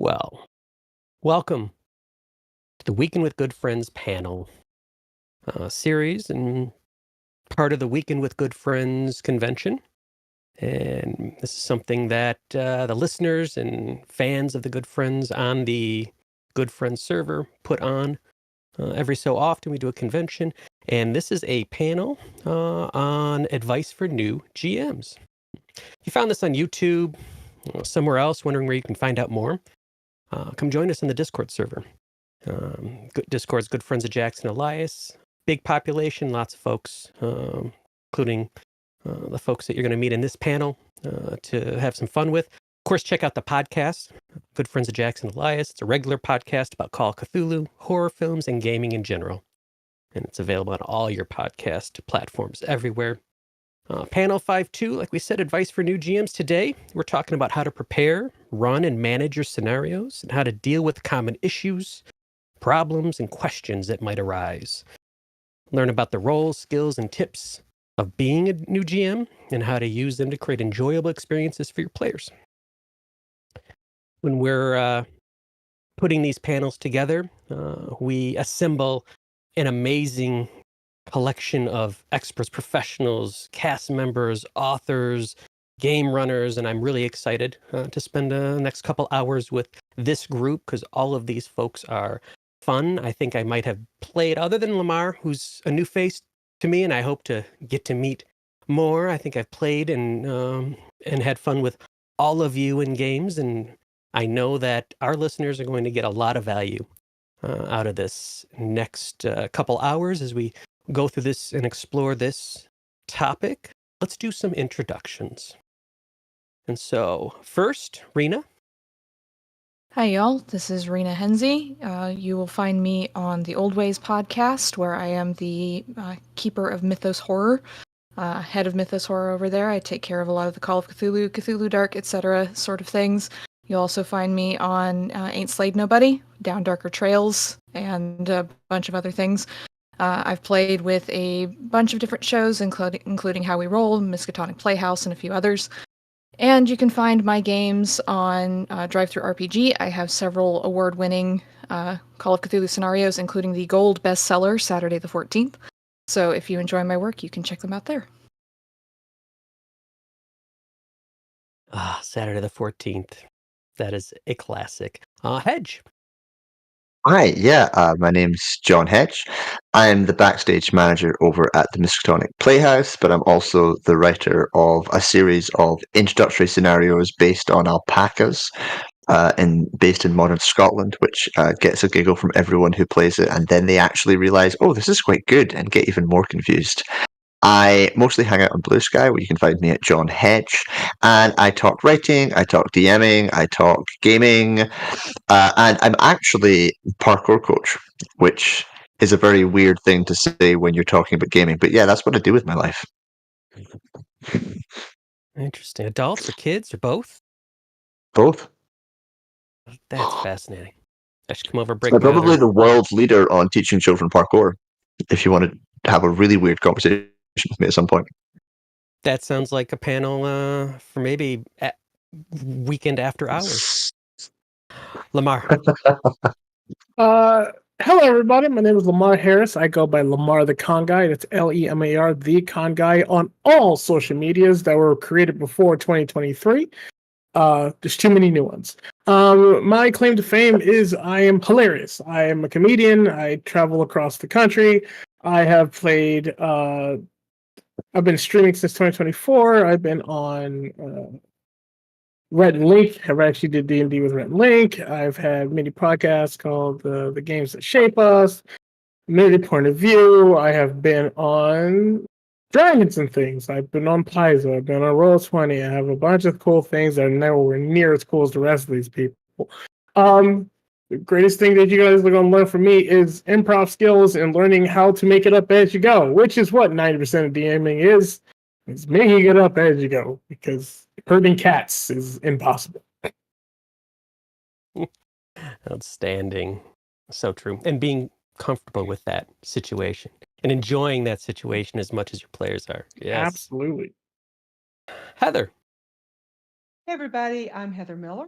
Well, welcome to the Weekend with Good Friends panel series and part of the Weekend with Good Friends convention. And this is something that the listeners and fans of the Good Friends on the Good Friends server put on every so often. We do a convention, and this is a panel on advice for new GMs. If you found this on YouTube or somewhere else, wondering where you can find out more, come join us on the Discord server. Discord's Good Friends of Jackson Elias. Big population, lots of folks, including the folks that you're going to meet in this panel to have some fun with. Of course, check out the podcast, Good Friends of Jackson Elias. It's a regular podcast about Call of Cthulhu, horror films, and gaming in general. And it's available on all your podcast platforms everywhere. Panel 5.2, like we said, advice for new GMs. Today, we're talking about how to prepare, run, and manage your scenarios, and how to deal with common issues, problems, and questions that might arise. Learn about the roles, skills, and tips of being a new GM and how to use them to create enjoyable experiences for your players. When we're putting these panels together, we assemble an amazing collection of experts, professionals, cast members, authors, game runners, and I'm really excited to spend the next couple hours with this group because all of these folks are fun. I think I might have played, other than Lemar, who's a new face to me, and I hope to get to meet more. I think I've played and had fun with all of you in games, and I know that our listeners are going to get a lot of value out of this next couple hours as we go through this and explore this topic. Let's do some introductions. And so first, Rina. Hi, y'all. This is Rina Haenze. You will find me on the Old Ways podcast, where I am the keeper of Mythos Horror, head of Mythos Horror over there. I take care of a lot of the Call of Cthulhu, Cthulhu Dark, etc. sort of things. You'll also find me on Ain't Slayed Nobody, Down Darker Trails, and a bunch of other things. I've played with a bunch of different shows, including How We Roll, Miskatonic Playhouse, and a few others. And you can find my games on Drive-Thru RPG. I have several award-winning Call of Cthulhu scenarios, including the gold bestseller, Saturday the 14th. So if you enjoy my work, you can check them out there. Saturday the 14th. That is a classic. Hedge. Hi, my name's John Hedge. I'm the backstage manager over at the Miskatonic Playhouse, but I'm also the writer of a series of introductory scenarios based on alpacas, based in modern Scotland, which gets a giggle from everyone who plays it, and then they actually realise, oh, this is quite good, and get even more confused. I mostly hang out on Blue Sky, where you can find me at John Hedge, and I talk writing, I talk DMing, I talk gaming, and I'm actually parkour coach, which is a very weird thing to say when you're talking about gaming. But yeah, that's what I do with my life. Interesting. Adults or kids or both? Both. That's fascinating. I should come over and break I'm my probably other... the world's leader on teaching children parkour, if you want to have a really weird conversation with me at some point. That sounds like a panel for maybe weekend after hours. Lemar. Hello, everybody. My name is Lemar Harris. I go by Lemar the Con Guy. That's Lemar, the Con Guy, on all social medias that were created before 2023. There's too many new ones. My claim to fame is I am hilarious. I am a comedian. I travel across the country. I have played... I've been streaming since 2024. I've been on... Red and Link. I've actually did D&D with Red and Link. I've had many podcasts called The Games That Shape Us, Many Point of View. I have been on Dragons and Things. I've been on Paizo. I've been on Roll20. I have a bunch of cool things that are nowhere near as cool as the rest of these people. The greatest thing that you guys are going to learn from me is improv skills and learning how to make it up as you go, which is what 90% of DMing is. It's making it up as you go, because herding cats is impossible. Outstanding. So true. And being comfortable with that situation and enjoying that situation as much as your players are. Yes. Absolutely. Heather. Hey, everybody, I'm Heather Miller.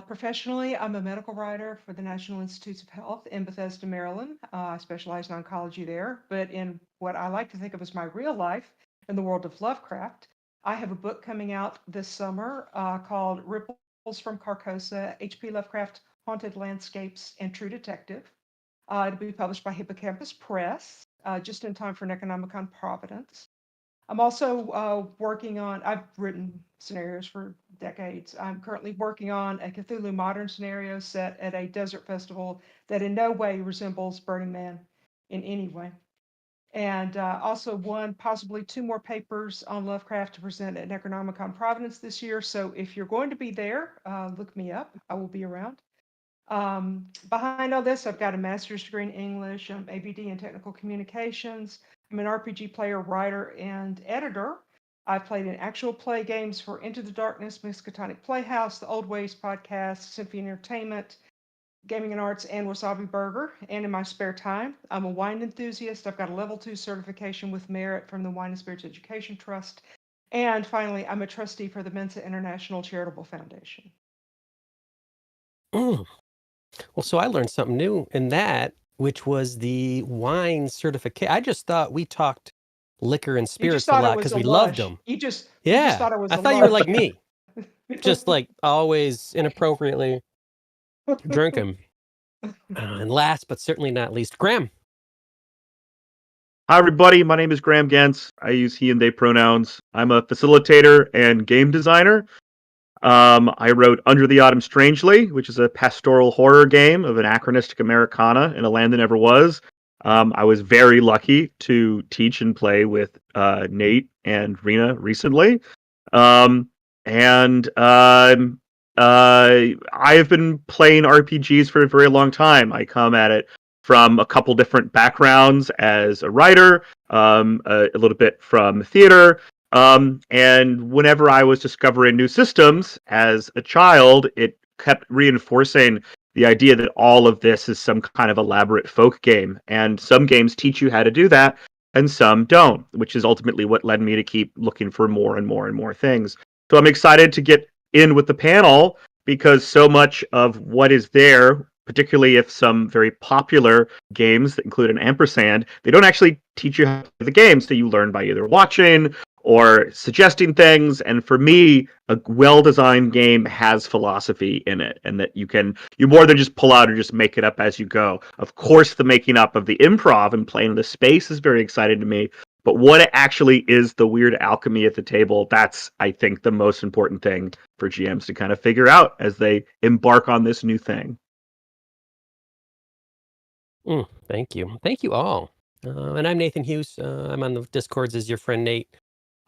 Professionally, I'm a medical writer for the National Institutes of Health in Bethesda, Maryland. I specialize in oncology there, but in what I like to think of as my real life in the world of Lovecraft, I have a book coming out this summer called Ripples from Carcosa, H.P. Lovecraft Haunted Landscapes and True Detective. It'll be published by Hippocampus Press, just in time for Necronomicon Providence. I'm also working on, I've written scenarios for decades. I'm currently working on a Cthulhu modern scenario set at a desert festival that in no way resembles Burning Man in any way. And also one, possibly two more papers on Lovecraft to present at Necronomicon Providence this year. So if you're going to be there, look me up. I will be around. Behind all this, I've got a master's degree in English, ABD in technical communications. I'm an RPG player, writer, and editor. I've played in actual play games for Into the Darkness, Miskatonic Playhouse, the Old Ways podcast, Symphony Entertainment, Gaming and Arts, and Wasabi Burger. And in my spare time, I'm a wine enthusiast. I've got a level 2 certification with merit from the Wine and Spirits Education Trust. And finally, I'm a trustee for the Mensa International Charitable Foundation. Well, so I learned something new in that, which was the wine certificate. I just thought we talked liquor and You just spirits a thought it lot was because a we loved lush. them. You just Yeah, thought it was I a thought you were lush. like me, just like always inappropriately drinking. And last but certainly not least, Graham. Hi, everybody. My name is Graham Gentz. I use he and they pronouns. I'm a facilitator and game designer. I wrote Under the Autumn Strangely, which is a pastoral horror game of anachronistic Americana in a land that never was. I was very lucky to teach and play with Nate and Rina recently. I have been playing RPGs for a very long time. I come at it from a couple different backgrounds as a writer, a little bit from theater, and whenever I was discovering new systems as a child, it kept reinforcing the idea that all of this is some kind of elaborate folk game. And some games teach you how to do that, and some don't, which is ultimately what led me to keep looking for more and more and more things. So I'm excited to get in with the panel because so much of what is there, particularly if some very popular games that include an ampersand, they don't actually teach you how to play the game, so you learn by either watching or suggesting things. And for me, a well-designed game has philosophy in it, and that you more than just pull out or just make it up as you go. Of course, the making up of the improv and playing the space is very exciting to me, but what it actually is, the weird alchemy at the table, that's, I think, the most important thing for GMs to kind of figure out as they embark on this new thing. Thank you. Thank you all. And I'm Nathan Hughes. I'm on the Discords as your friend Nate.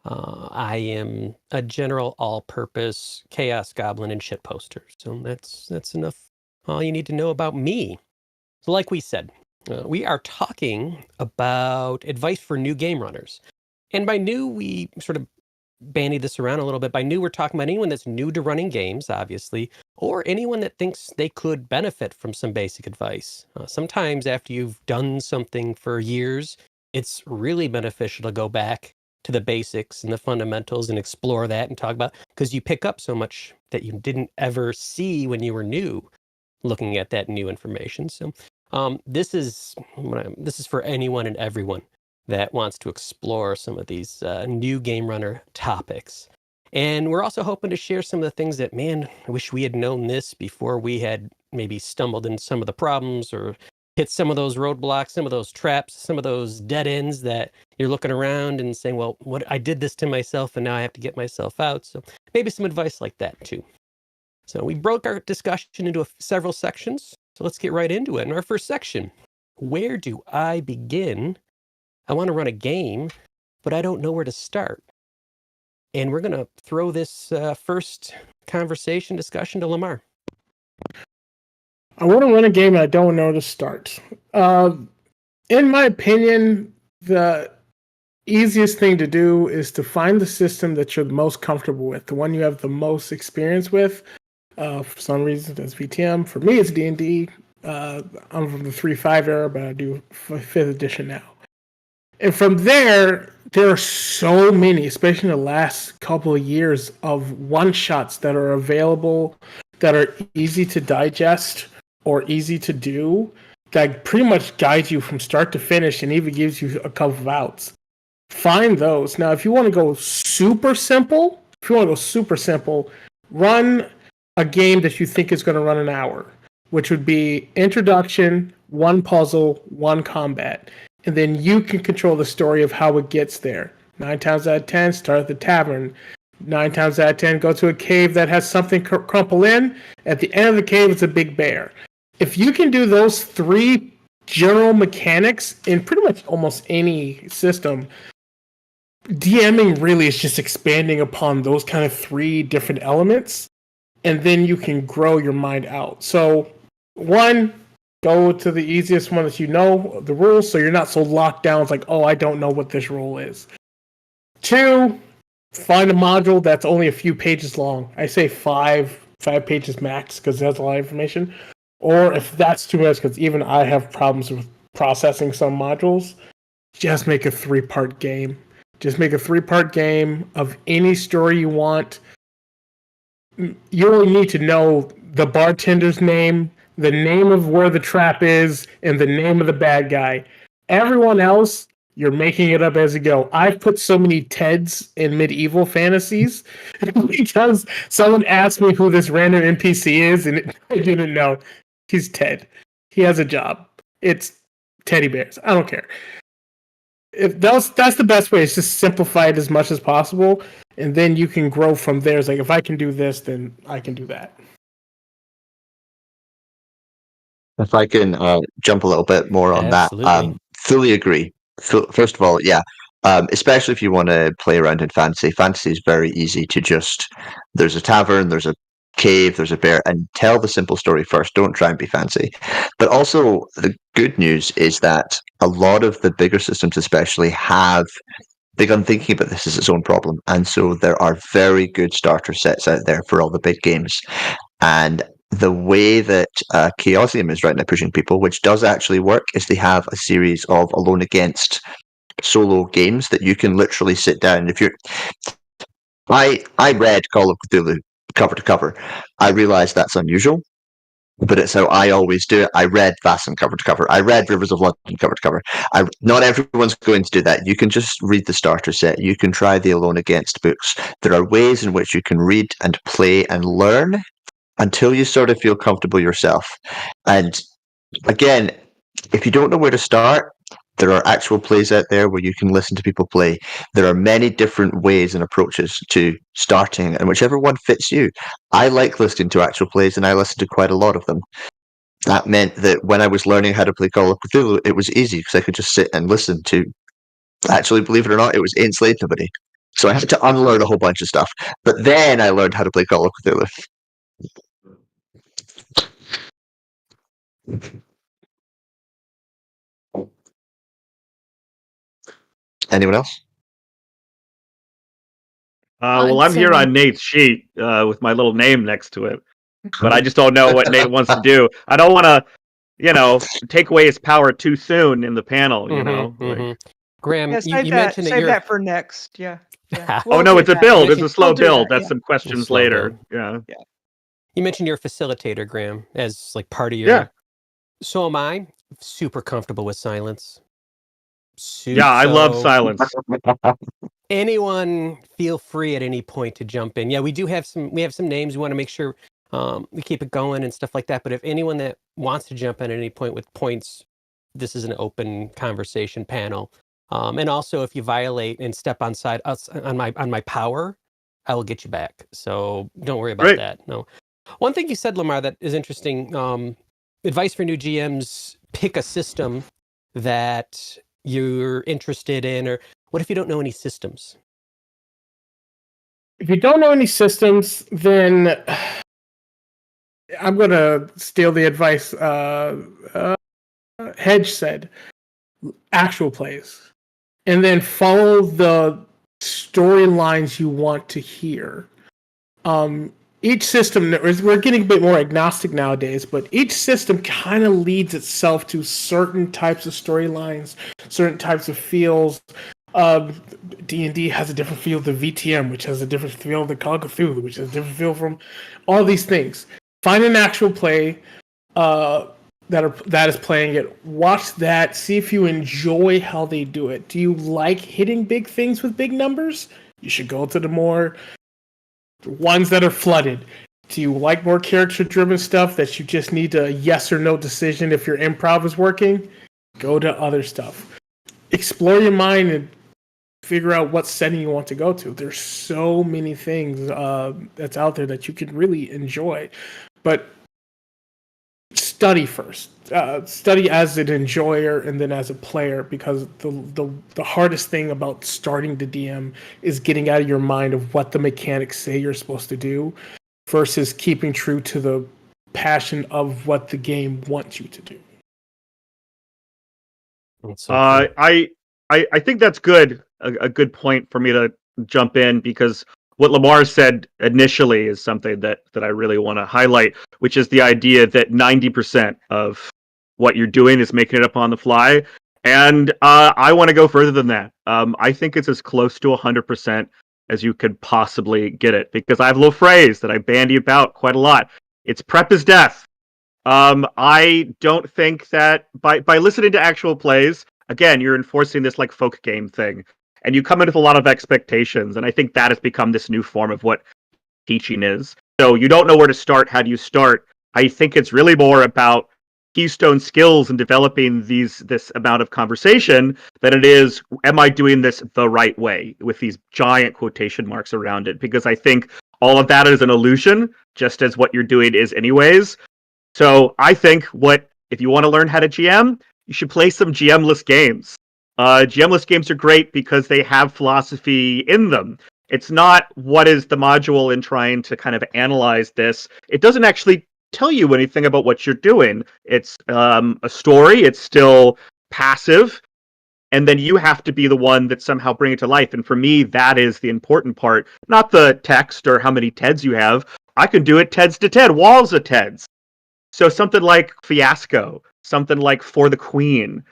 I am a general all-purpose chaos goblin and shit poster. So that's enough. All you need to know about me. So like we said, we are talking about advice for new game runners. And by new, we sort of bandied this around a little bit. By new, we're talking about anyone that's new to running games, obviously, or anyone that thinks they could benefit from some basic advice. Sometimes after you've done something for years, it's really beneficial to go back to the basics and the fundamentals and explore that and talk about, because you pick up so much that you didn't ever see when you were new looking at that new information. So this is for anyone and everyone that wants to explore some of these new game runner topics. And we're also hoping to share some of the things that, man, I wish we had known this before we had maybe stumbled into some of the problems or hit some of those roadblocks, some of those traps, some of those dead ends that you're looking around and saying, well, what I did this to myself and now I have to get myself out. So maybe some advice like that too. So we broke our discussion into several sections. So let's get right into it. In our first section, where do I begin? I want to run a game, but I don't know where to start. And we're going to throw this first conversation discussion to Lemar. I want to run a game and I don't know where to start. In my opinion, the easiest thing to do is to find the system that you're the most comfortable with, the one you have the most experience with. For some reason, that's VTM. For me, it's D&D. I'm from the 3.5 era, but I do 5th edition now. And from there are so many, especially in the last couple of years, of one-shots that are available, that are easy to digest or easy to do, that pretty much guides you from start to finish and even gives you a couple of outs. Find those. Now, if you want to go super simple, run a game that you think is going to run an hour, which would be introduction, one puzzle, one combat. And then you can control the story of how it gets there. 9 times out of 10, start at the tavern. 9 times out of 10, go to a cave that has something crumple in. At the end of the cave, it's a big bear. If you can do those 3 general mechanics in pretty much almost any system, DMing really is just expanding upon those kind of 3 different elements, and then you can grow your mind out. So, 1, go to the easiest one that you know the rules, so you're not so locked down. It's like, oh, I don't know what this rule is. 2, find a module that's only a few pages long. I say 5 pages max because it has a lot of information. Or if that's too much, because even I have problems with processing some modules, just make a 3-part game. Just make a 3-part game of any story you want. You only need to know the bartender's name, the name of where the trap is, and the name of the bad guy. Everyone else, you're making it up as you go. I've put so many Teds in medieval fantasies because someone asked me who this random NPC is, and I didn't know. He's Ted. He has a job. It's teddy bears. I don't care. If that's the best way, is just simplify it as much as possible, and then you can grow from there. It's like, if I can do this, then I can do that. If I can jump a little bit more on Absolutely. that, fully agree. First of all, yeah, especially if you want to play around in fantasy. Fantasy is very easy to just, there's a tavern, there's a cave, there's a bear, and tell the simple story first. Don't try and be fancy. But also, the good news is that a lot of the bigger systems especially have begun thinking about this as its own problem. And so there are very good starter sets out there for all the big games. And the way that Chaosium is right now pushing people, which does actually work, is they have a series of Alone Against solo games that you can literally sit down. If you're, I read Call of Cthulhu cover to cover. I realize that's unusual, but it's how I always do it. I read Vaesen cover to cover. I read Rivers of London cover to cover. Not everyone's going to do that. You can just read the starter set. You can try the Alone Against books. There are ways in which you can read and play and learn until you sort of feel comfortable yourself. And again, if you don't know where to start, there are actual plays out there where you can listen to people play. There are many different ways and approaches to starting, and whichever one fits you. I like listening to actual plays, and I listen to quite a lot of them. That meant that when I was learning how to play Call of Cthulhu, it was easy because I could just sit and listen to, actually, believe it or not, it was enslaved nobody. So I had to unlearn a whole bunch of stuff. But then I learned how to play Call of Cthulhu. Anyone else? Well, I'm here on Nate's sheet with my little name next to it, but I just don't know what Nate wants to do. I don't want to, take away his power too soon in the panel. Graham, Yeah, you mentioned save that for next. Yeah. Oh no, it's a build. It's a slow build. That, That's some questions later. Yeah. You mentioned you're a facilitator, Graham, as like part of your. Yeah. So am I. Super comfortable with silence. Yeah, I love silence. Anyone feel free at any point to jump in. Yeah, we have some names. We want to make sure we keep it going and stuff like that. But if anyone that wants to jump in at any point with points, this is an open conversation panel. And also, if you violate and step on my power, I will get you back. So don't worry about that. No. One thing you said, Lemar, that is interesting. Advice for new GMs: pick a system that you're interested in, or what if you don't know any systems? If you don't know any systems, then I'm going to steal the advice Hedge said. Actual plays. And then follow the storylines you want to hear. each system, we're getting a bit more agnostic nowadays, but each system kind of leads itself to certain types of storylines, certain types of feels. D&D has a different feel than VTM, which has a different feel than Call of Cthulhu, which has a different feel from all these things. Find an actual play that is playing it. Watch that. See if you enjoy how they do it. Do you like hitting big things with big numbers? You should go to the more ones that are flooded. Do you like more character-driven stuff that you just need a yes or no decision if your improv is working? Go to other stuff. Explore your mind and figure out what setting you want to go to. There's so many things that's out there that you can really enjoy. But study first. Study as an enjoyer and then as a player, because the hardest thing about starting the DM is getting out of your mind of what the mechanics say you're supposed to do versus keeping true to the passion of what the game wants you to do. So cool. I think that's good. A good point for me to jump in, because what Lemar said initially is something that I really want to highlight, which is the idea that 90% of what you're doing is making it up on the fly. And I want to go further than that. I think it's as close to 100% as you could possibly get it, because I have a little phrase that I bandy about quite a lot. It's prep is death. I don't think that by listening to actual plays, again, you're enforcing this like folk game thing, and you come in with a lot of expectations, and I think that has become this new form of what teaching is. So you don't know where to start. How do you start? I think it's really more about keystone skills and developing this amount of conversation than it is, am I doing this the right way, with these giant quotation marks around it? Because I think all of that is an illusion, just as what you're doing is anyways. So I think if you want to learn how to GM, you should play some GM-less games. GM-less games are great because they have philosophy in them. It's not what is the module in trying to kind of analyze this. It doesn't actually tell you anything about what you're doing. It's a story. It's still passive. And then you have to be the one that somehow bring it to life. And for me, that is the important part. Not the text or how many TEDs you have. I can do it TEDs to TED, walls of TEDs. So something like Fiasco, something like For the Queen,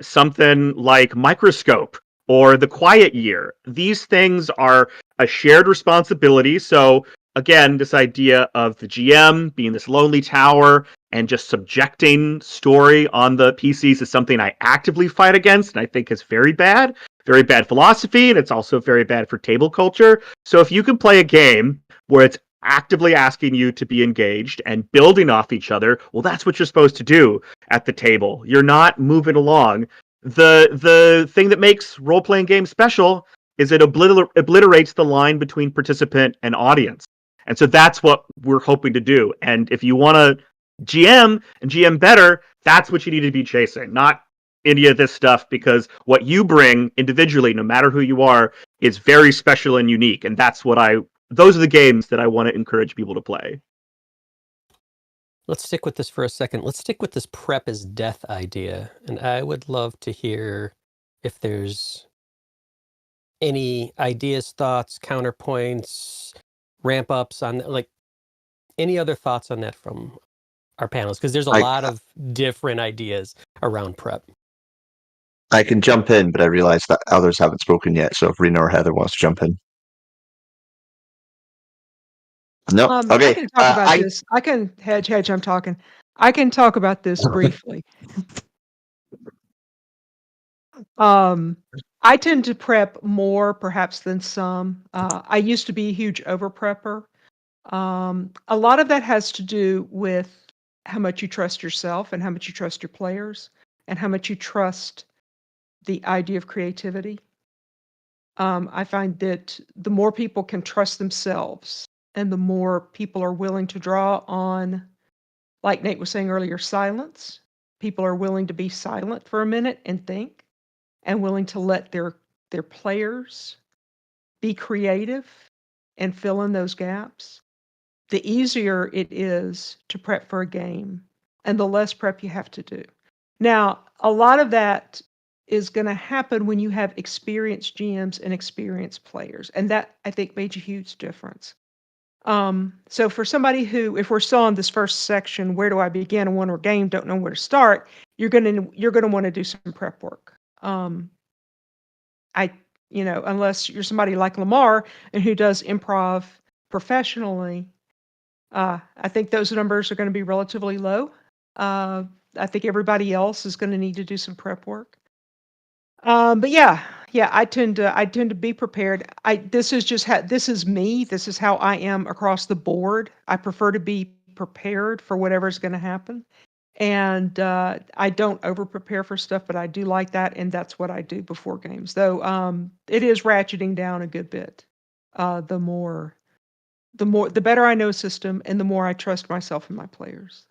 something like Microscope or The Quiet Year. These things are a shared responsibility. So again, this idea of the GM being this lonely tower and just subjecting story on the PCs is something I actively fight against, and I think is very bad philosophy, and it's also very bad for table culture. So if you can play a game where it's actively asking you to be engaged and building off each other, well, that's what you're supposed to do at the table. You're not moving along. The thing that makes role-playing games special is it obliterates the line between participant and audience. And so that's what we're hoping to do. And if you want to GM and GM better, that's what you need to be chasing, not any of this stuff, because what you bring individually, no matter who you are, is very special and unique. And those are the games that I want to encourage people to play. Let's stick with this for a second. Let's stick with this prep is death idea. And I would love to hear if there's any ideas, thoughts, counterpoints, ramp ups on, like, any other thoughts on that from our panelists, because there's a lot of different ideas around prep. I can jump in, but I realize that others haven't spoken yet. So if Rina or Heather wants to jump in. No, okay. I can talk about this. I can Hedge. I'm talking. I can talk about this briefly. I tend to prep more, perhaps, than some. I used to be a huge over prepper. A lot of that has to do with how much you trust yourself and how much you trust your players and how much you trust the idea of creativity. I find that the more people can trust themselves and the more people are willing to draw on, like Nate was saying earlier, silence. People are willing to be silent for a minute and think, and willing to let their players be creative and fill in those gaps. The easier it is to prep for a game, and the less prep you have to do. Now, a lot of that is going to happen when you have experienced GMs and experienced players, and that, I think, made a huge difference. So for somebody who, if we're still on this first section, where do I begin and when we're game, don't know where to start, you're gonna want to do some prep work. Unless you're somebody like Lemar and who does improv professionally, I think those numbers are going to be relatively low. I think everybody else is going to need to do some prep work. But yeah, I tend to be prepared. This is me. This is how I am across the board. I prefer to be prepared for whatever's going to happen. And I don't over prepare for stuff, but I do like that, and that's what I do before games. Though it is ratcheting down a good bit. The better I know system, and the more I trust myself and my players.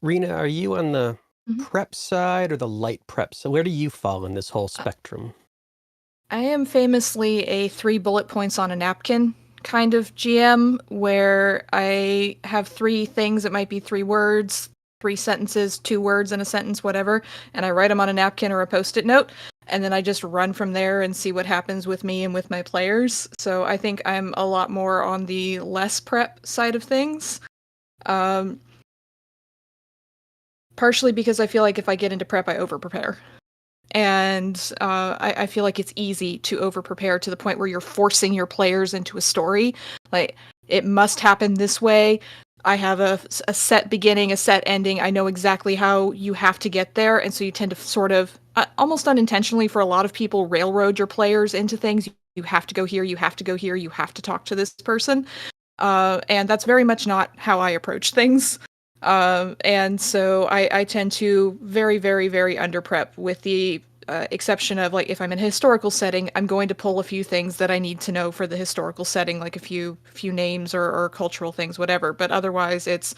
Rina, are you on the Mhm. prep side or the light prep? So where do you fall in this whole spectrum? I am famously a 3 bullet points on a napkin kind of GM, where I have 3 things. It might be 3 words, 3 sentences, 2 words in a sentence, whatever, and I write them on a napkin or a post-it note, and then I just run from there and see what happens with me and with my players. So I think I'm a lot more on the less prep side of things. Partially because I feel like if I get into prep, I over-prepare. And I feel like it's easy to over-prepare to the point where you're forcing your players into a story. Like, it must happen this way. I have a set beginning, a set ending. I know exactly how you have to get there. And so you tend to sort of, almost unintentionally for a lot of people, railroad your players into things. You have to go here, you have to go here, you have to talk to this person. And that's very much not how I approach things. And so I tend to very, very, very under prep, with the exception of, like, if I'm in a historical setting, I'm going to pull a few things that I need to know for the historical setting, like a few names or cultural things, whatever. But otherwise, it's,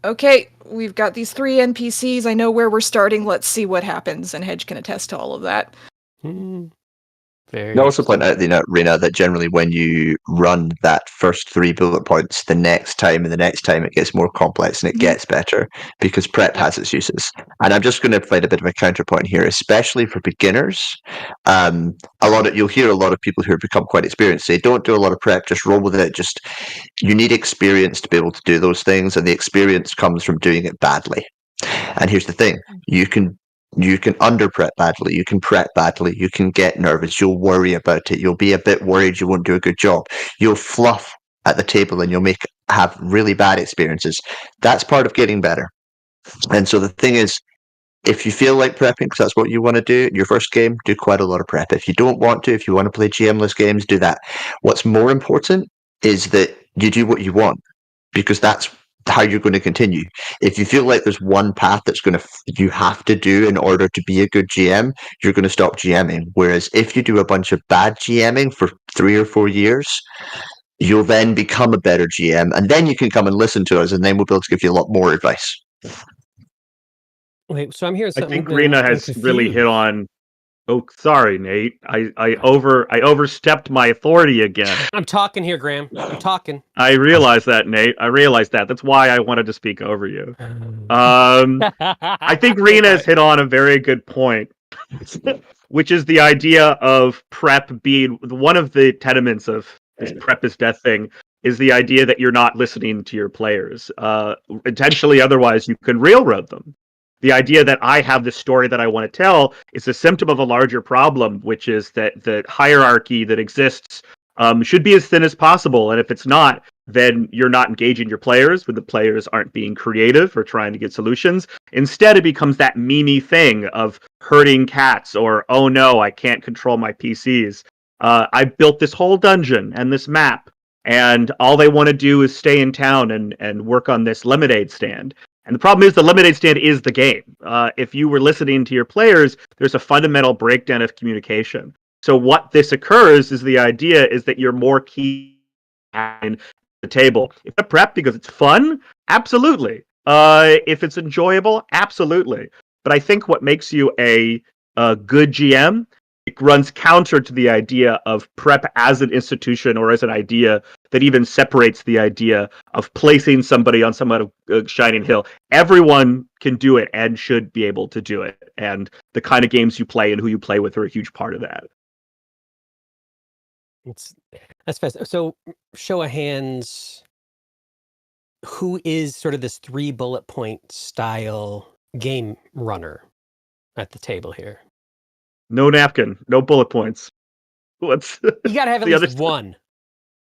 okay, we've got these 3 NPCs, I know where we're starting, let's see what happens, and Hedge can attest to all of that. Very I also point interesting. out, Rina, that generally when you run that first 3 bullet points, the next time and the next time it gets more complex and it gets better, because prep has its uses. And I'm just going to provide a bit of a counterpoint here, especially for beginners. You'll hear a lot of people who have become quite experienced say, don't do a lot of prep, just roll with it. You need experience to be able to do those things, and the experience comes from doing it badly. And here's the thing: you can under prep badly, you can prep badly, you can get nervous, you'll worry about it, you'll be a bit worried you won't do a good job, you'll fluff at the table, and you'll have really bad experiences. That's part of getting better. And so the thing is, if you feel like prepping because that's what you want to do in your first game, do quite a lot of prep. If you don't want to, if you want to play GM-less games, do that. What's more important is that you do what you want, because that's how you're going to continue. If you feel like there's one path you have to do in order to be a good GM, you're going to stop GMing. Whereas if you do a bunch of bad GMing for 3 or 4 years, you'll then become a better GM, and then you can come and listen to us, and then we'll be able to give you a lot more advice. Wait, so I'm hearing I something. think Rina I'm has really hit confused. on. Oh, sorry, Nate. I overstepped my authority again. I'm talking here, Graham. I'm talking. I realize that, Nate. I realize that. That's why I wanted to speak over you. I think Rina has hit on a very good point, which is the idea of prep being one of the tenements of this prep is death thing, is the idea that you're not listening to your players. Intentionally, otherwise you can railroad them. The idea that I have this story that I want to tell is a symptom of a larger problem, which is that the hierarchy that exists should be as thin as possible. And if it's not, then you're not engaging your players when the players aren't being creative or trying to get solutions. Instead, it becomes that meme thing of herding cats, or, oh no, I can't control my PCs. I built this whole dungeon and this map, and all they want to do is stay in town and work on this lemonade stand. And the problem is the lemonade stand is the game. If you were listening to your players, there's a fundamental breakdown of communication. So what this occurs is the idea is that you're more key in the table. If it's prep because it's fun, absolutely. If it's enjoyable, absolutely. But I think what makes you a good GM, it runs counter to the idea of prep as an institution or as an idea that even separates the idea of placing somebody on some shining hill. Everyone can do it and should be able to do it. And the kind of games you play and who you play with are a huge part of that. That's fast. So, show of hands, who is sort of this 3 bullet point style game runner at the table here? No napkin, no bullet points. What's You got to have at the other least stuff? one.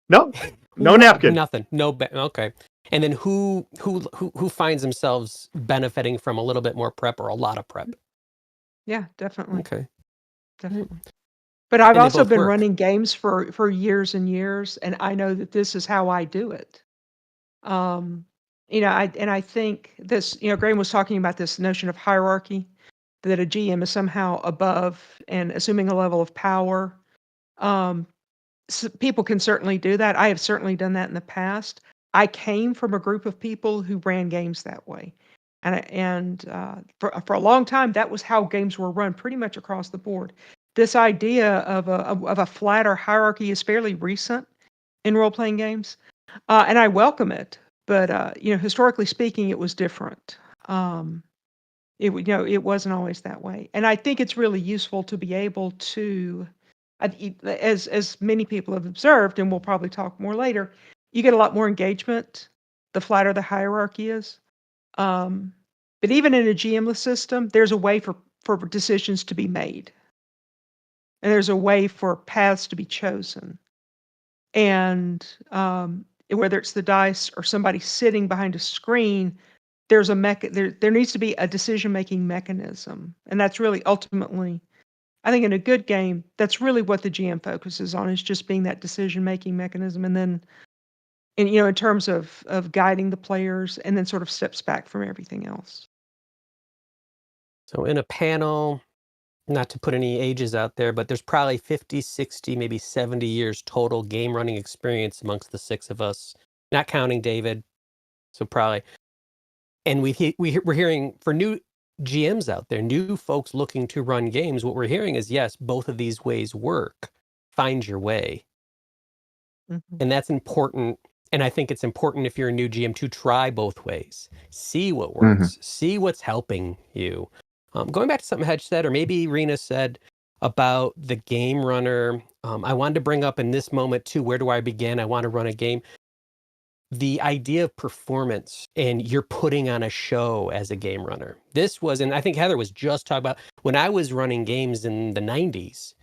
No, no napkin. Nothing. Okay. And then who finds themselves benefiting from a little bit more prep or a lot of prep? Yeah, definitely. Okay. Definitely. But I've And they also both been work. running games for years and years, and I know that this is how I do it. I think this, Graham was talking about this notion of hierarchy, that a GM is somehow above and assuming a level of power. People can certainly do that. I have certainly done that in the past. I came from a group of people who ran games that way. For a long time, that was how games were run pretty much across the board. This idea of a flatter hierarchy is fairly recent in role-playing games, and I welcome it. But historically speaking, it was different. It wasn't always that way, and I think it's really useful to be able to, as many people have observed, and we'll probably talk more later. You get a lot more engagement the flatter the hierarchy is. But even in a GMless system, there's a way for decisions to be made, and there's a way for paths to be chosen. And whether it's the dice or somebody sitting behind a screen, there's there needs to be a decision-making mechanism, and that's really ultimately, I think, in a good game, that's really what the GM focuses on, is just being that decision-making mechanism, and then, in terms of guiding the players, and then sort of steps back from everything else. So in a panel, not to put any ages out there, but there's probably 50, 60, maybe 70 years total game running experience amongst the 6 of us, not counting David. So probably, and we're hearing for new GMs out there, new folks looking to run games, what we're hearing is, yes, both of these ways work. Find your way. Mhm. And that's important. And I think it's important if you're a new GM to try both ways. See what works. See what's helping you. Going back to something Hedge said, or maybe Rina said about the game runner, I wanted to bring up in this moment too, where do I begin? I want to run a game. The idea of performance, and you're putting on a show as a game runner. This was, and I think Heather was just talking about, when I was running games in the 90s,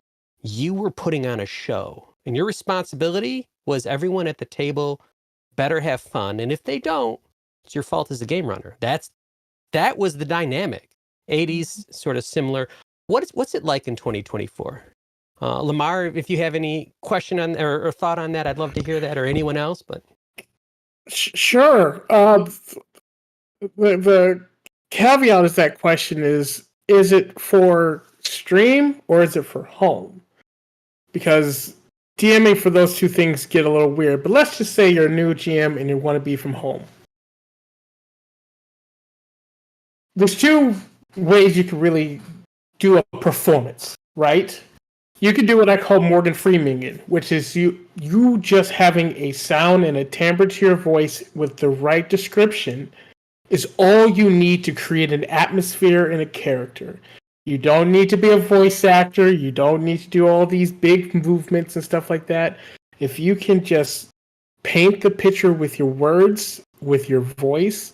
you were putting on a show, and your responsibility was everyone at the table better have fun. And if they don't, it's your fault as a game runner. That was the dynamic. 80s, sort of similar. What's it like in 2024? Lemar, if you have any question on or thought on that, I'd love to hear that, or anyone else. But Sure. The caveat is that question is it for stream or is it for home? Because DMing for those two things get a little weird. But let's just say you're a new GM and you want to be from home. There's 2 ways you can really do a performance, right? You could do what I call Morgan Freemaning, which is you just having a sound and a timbre to your voice with the right description is all you need to create an atmosphere and a character. You don't need to be a voice actor. You don't need to do all these big movements and stuff like that. If you can just paint the picture with your words, with your voice,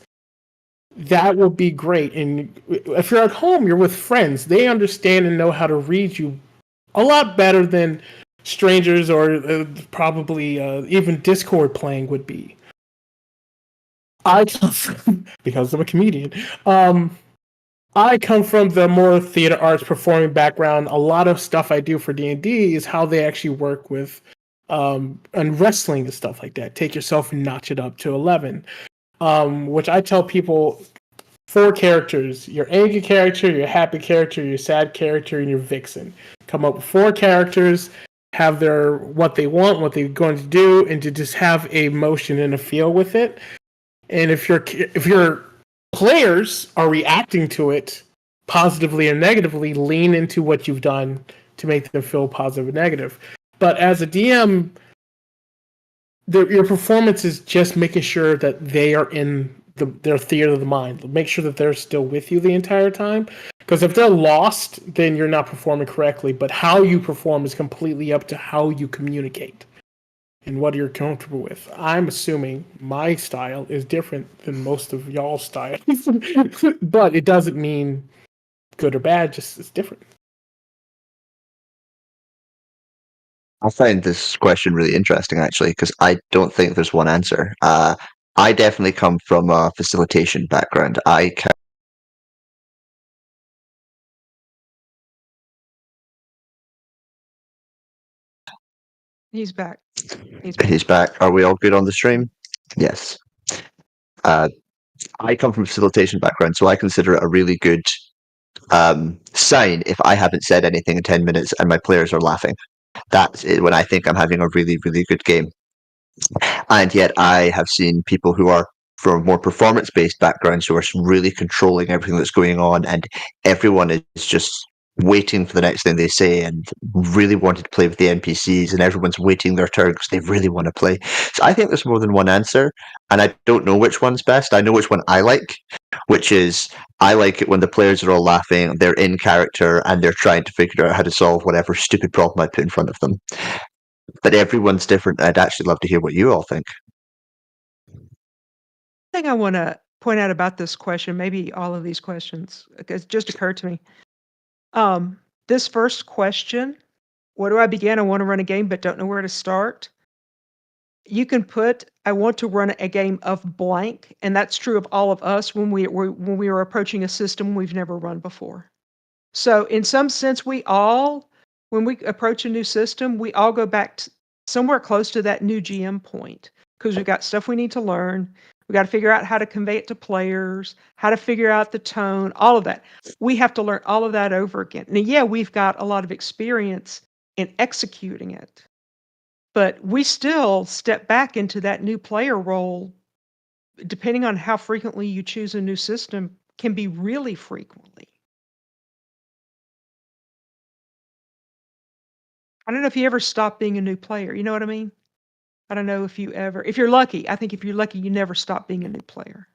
that will be great. And if you're at home, you're with friends. They understand and know how to read you a lot better than strangers or probably even Discord playing would be. I come from, because I'm a comedian, I come from the more theater arts performing background. A lot of stuff I do for D&D is how they actually work with and wrestling and stuff like that. Take yourself and notch it up to 11. Which I tell people, 4 characters: your angry character, your happy character, your sad character, and your vixen. Come up with 4 characters, have their what they want, what they're going to do, and to just have a motion and a feel with it. And if your players are reacting to it positively or negatively, lean into what you've done to make them feel positive or negative. But as a DM, your performance is just making sure that they are in their theater of the mind. Make sure that they're still with you the entire time. Because if they're lost, then you're not performing correctly. But how you perform is completely up to how you communicate and what you're comfortable with. I'm assuming my style is different than most of y'all's styles, but it doesn't mean good or bad. Just it's different. I find this question really interesting, actually, because I don't think there's one answer. I definitely come from a facilitation background. He's back. He's back. Are we all good on the stream? Yes. I come from a facilitation background, so I consider it a really good sign if I haven't said anything in 10 minutes and my players are laughing. That's it when I think I'm having a really, really good game. And yet I have seen people who are from more performance-based backgrounds who are really controlling everything that's going on, and everyone is just waiting for the next thing they say and really wanted to play with the NPCs, and everyone's waiting their turn because they really want to play. So I think there's more than one answer, and I don't know which one's best. I know which one I like, which is I like it when the players are all laughing, they're in character, and they're trying to figure out how to solve whatever stupid problem I put in front of them. But everyone's different. I'd actually love to hear what you all think. Thing I want to point out about this question, maybe all of these questions, because it just occurred to me. This first question, where do I begin? I want to run a game, but don't know where to start. You can put, I want to run a game of blank, and that's true of all of us when we are approaching a system we've never run before. So in some sense, when we approach a new system, we all go back to somewhere close to that new GM point, because we've got stuff we need to learn. We got to figure out how to convey it to players, how to figure out the tone, all of that. We have to learn all of that over again. Now, yeah, we've got a lot of experience in executing it, but we still step back into that new player role, depending on how frequently you choose a new system, can be really frequently. I don't know if you ever stop being a new player. You know what I mean? I don't know if you're lucky. I think if you're lucky, you never stop being a new player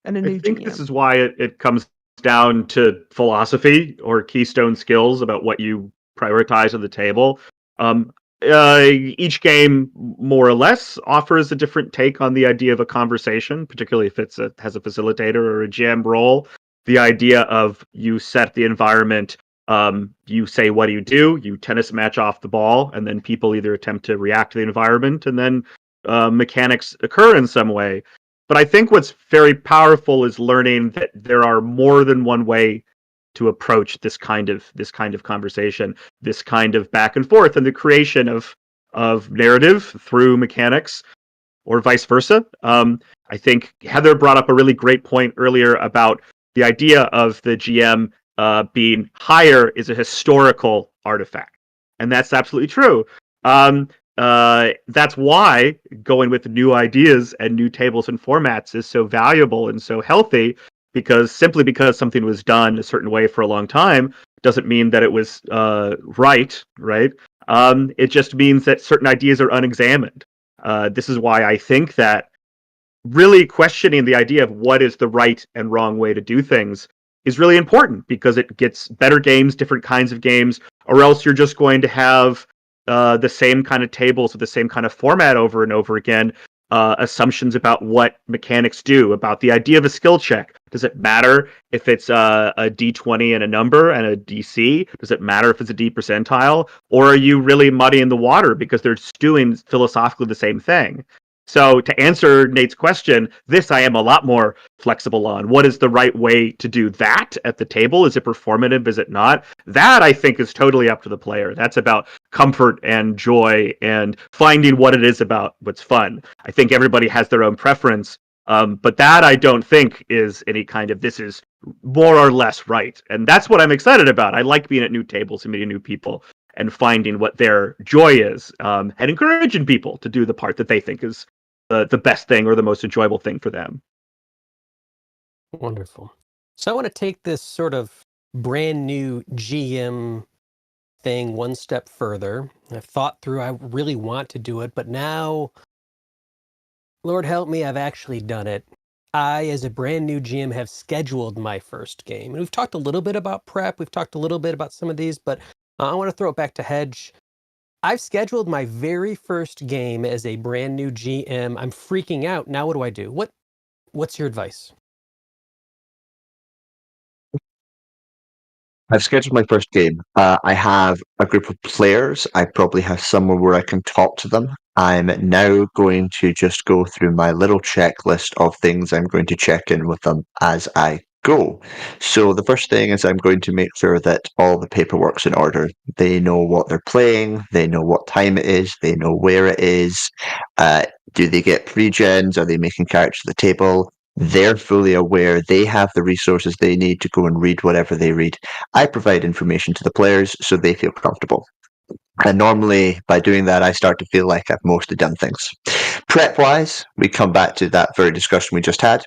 and a new I think GM. this is why it comes down to philosophy or keystone skills about what you prioritize on the table. Each game, more or less, offers a different take on the idea of a conversation, particularly if has a facilitator or a GM role. The idea of you set the environment, you say what do, you tennis match off the ball, and then people either attempt to react to the environment, and then mechanics occur in some way. But I think what's very powerful is learning that there are more than one way to approach this kind of conversation, this kind of back and forth, and the creation of narrative through mechanics, or vice versa. I think Heather brought up a really great point earlier about the idea of the GM being higher is a historical artifact, and that's absolutely true. That's why going with new ideas and new tables and formats is so valuable and so healthy, because simply because something was done a certain way for a long time doesn't mean that it was right. It just means that certain ideas are unexamined. This is why I think that really questioning the idea of what is the right and wrong way to do things is really important, because it gets better games, different kinds of games, or else you're just going to have the same kind of tables with the same kind of format over and over again. Assumptions about what mechanics do, about the idea of a skill check. Does it matter if it's a D20 and a number and a DC? Does it matter if it's a D percentile? Or are you really muddying the water because they're doing philosophically the same thing? So to answer Nate's question, this I am a lot more flexible on. What is the right way to do that at the table? Is it performative? Is it not? That I think is totally up to the player. That's about comfort and joy and finding what it is about what's fun. I think everybody has their own preference, but that I don't think is any kind of this is more or less right. And that's what I'm excited about. I like being at new tables and meeting new people and finding what their joy is, and encouraging people to do the part that they think is the best thing or the most enjoyable thing for them. Wonderful. So I want to take this sort of brand new GM thing one step further. I've thought through, I really want to do it, but now, Lord help me, I've actually done it. I, as a brand new GM, have scheduled my first game. And we've talked a little bit about prep. We've talked a little bit about some of these, but I want to throw it back to Hedge. I've scheduled my very first game as a brand new GM. I'm freaking out. Now what do I do? What's your advice? I've scheduled my first game. I have a group of players. I probably have somewhere where I can talk to them. I'm now going to just go through my little checklist of things I'm going to check in with them as I go. So the first thing is I'm going to make sure that all the paperwork's in order. They know what they're playing. They know what time it is. They know where it is. Do they get pre-gens? Are they making characters at the table? They're fully aware. They have the resources they need to go and read whatever they read. I provide information to the players so they feel comfortable. And normally, by doing that, I start to feel like I've mostly done things. Prep-wise, we come back to that very discussion we just had.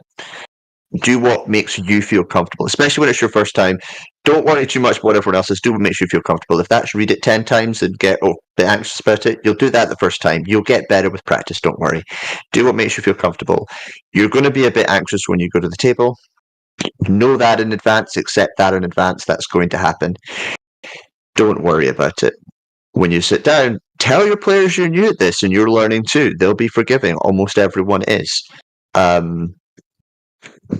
Do what makes you feel comfortable, especially when it's your first time. Don't worry too much about what everyone else is. Do what makes you feel comfortable. If that's read it 10 times and get a bit anxious about it, you'll do that the first time. You'll get better with practice, don't worry. Do what makes you feel comfortable. You're going to be a bit anxious when you go to the table. Know that in advance, accept that in advance. That's going to happen. Don't worry about it. When you sit down, tell your players you're new at this and you're learning too. They'll be forgiving. Almost everyone is.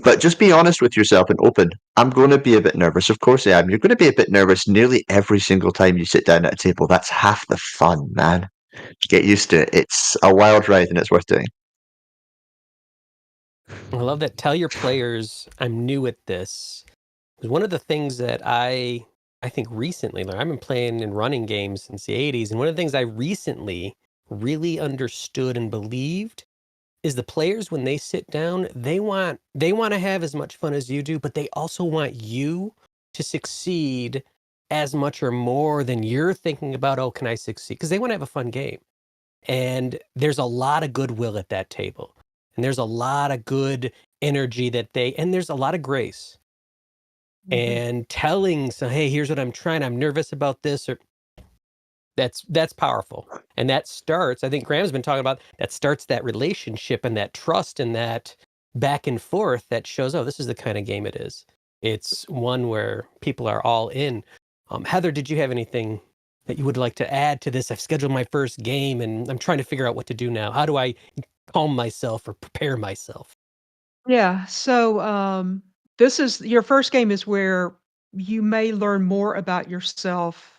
But just be honest with yourself and open. I'm going to be a bit nervous. Of course I am. You're going to be a bit nervous nearly every single time you sit down at a table. That's half the fun, man. Get used to it. It's a wild ride and it's worth doing. I love that. Tell your players I'm new at this. Because one of the things that I think recently learned, I've been playing and running games since the 80s, and one of the things I recently really understood and believed is the players, when they sit down, they want to have as much fun as you do, but they also want you to succeed as much or more than you're thinking about, oh, can I succeed? Because they want to have a fun game. And there's a lot of goodwill at that table. And there's a lot of good energy and there's a lot of grace. And telling, so, hey, here's what I'm trying. I'm nervous about this, or that's powerful. And that starts, I think Graham's been talking about, that starts that relationship and that trust and that back and forth that shows, oh, this is the kind of game it is. It's one where people are all in. Heather, did you have anything that you would like to add to this? I've scheduled my first game and I'm trying to figure out what to do now. How do I calm myself or prepare myself? Yeah. So this is your first game is where you may learn more about yourself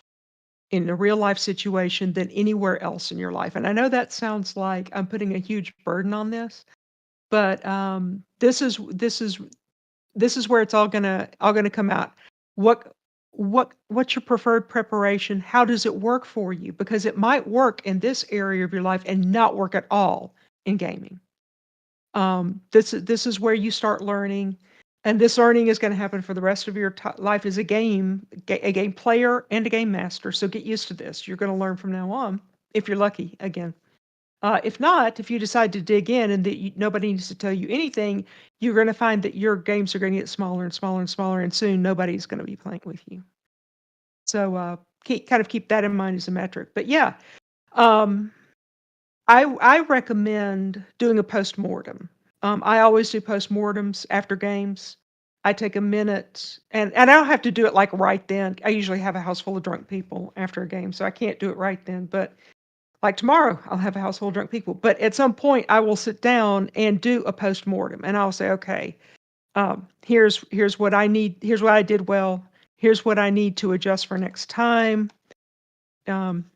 in a real life situation than anywhere else in your life. And I know that sounds like I'm putting a huge burden on this, but this is where it's all gonna come out. What's your preferred preparation? How does it work for you? Because it might work in this area of your life and not work at all in gaming. This is where you start learning, and this learning is going to happen for the rest of your life as a game player and a game master. So get used to this. You're going to learn from now on, if you're lucky. Again, if not, if you decide to dig in and that nobody needs to tell you anything, you're going to find that your games are going to get smaller and smaller and smaller, and soon nobody's going to be playing with you. So keep that in mind as a metric. But yeah, I recommend doing a post-mortem. I always do post-mortems after games. I take a minute, and I don't have to do it like right then. I usually have a house full of drunk people after a game, so I can't do it right then. But like tomorrow, I'll have a house full of drunk people. But at some point, I will sit down and do a post-mortem, and I'll say, okay, here's what I need. Here's what I did well. Here's what I need to adjust for next time.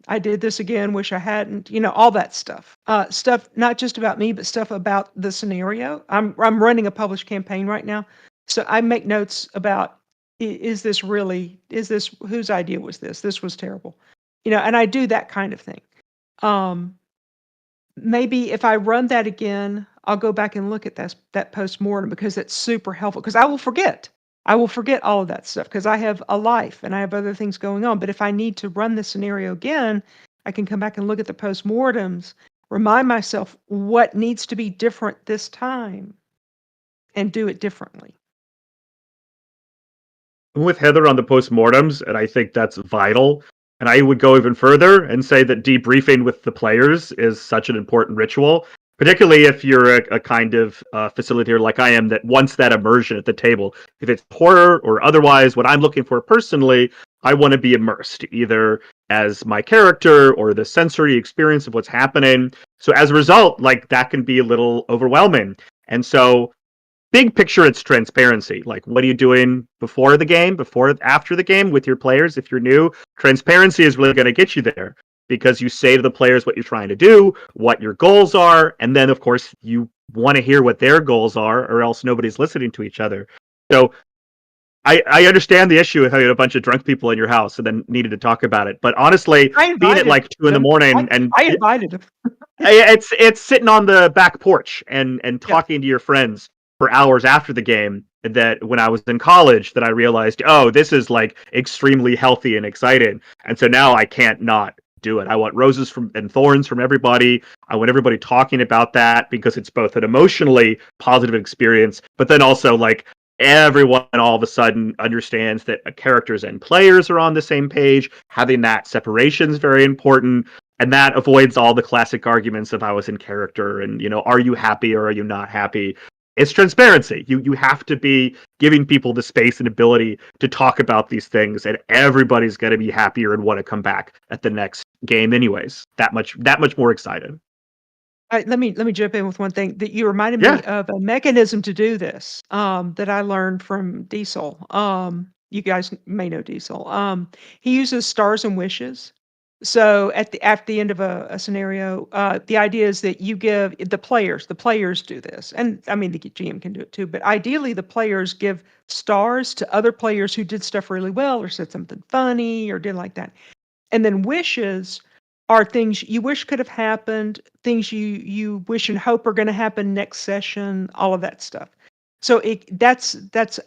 I did this again, wish I hadn't, all that stuff. Stuff not just about me, but stuff about the scenario. I'm running a published campaign right now. So I make notes about, is this whose idea was this? This was terrible. And I do that kind of thing. Maybe if I run that again, I'll go back and look at that post-mortem, because it's super helpful, because I will forget. I will forget all of that stuff because I have a life and I have other things going on. But if I need to run this scenario again, I can come back and look at the post-mortems, remind myself what needs to be different this time, and do it differently. I'm with Heather on the post-mortems, and I think that's vital. And I would go even further and say that debriefing with the players is such an important ritual. Particularly if you're a kind of facilitator like I am that wants that immersion at the table. If it's horror or otherwise, what I'm looking for personally, I want to be immersed either as my character or the sensory experience of what's happening. So as a result, like that can be a little overwhelming. And so big picture, it's transparency. Like, what are you doing before the game, after the game with your players? If you're new, transparency is really going to get you there because you say to the players what you're trying to do, what your goals are, and then, of course, you want to hear what their goals are, or else nobody's listening to each other. So I understand the issue with having a bunch of drunk people in your house and then needed to talk about it. But honestly, being at like 2 a.m. and I invited them. it's sitting on the back porch and talking to your friends for hours after the game that when I was in college that I realized, oh, this is like extremely healthy and exciting. And so now I can't not do it. I want roses and thorns from everybody. I want everybody talking about that because it's both an emotionally positive experience, but then also like everyone all of a sudden understands that characters and players are on the same page. Having that separation is very important. And that avoids all the classic arguments of I was in character and, are you happy or are you not happy? It's transparency. You have to be giving people the space and ability to talk about these things, and everybody's going to be happier and want to come back at the next game anyways. That much more excited. Let me jump in with one thing that you reminded me of a mechanism to do this that I learned from Diesel. You guys may know Diesel. He uses stars and wishes. So at the end of a scenario, the idea is that you give the players do this, and I mean the GM can do it too. But ideally, the players give stars to other players who did stuff really well, or said something funny, or did like that. And then wishes are things you wish could have happened, things you wish and hope are going to happen next session, all of that stuff. So that's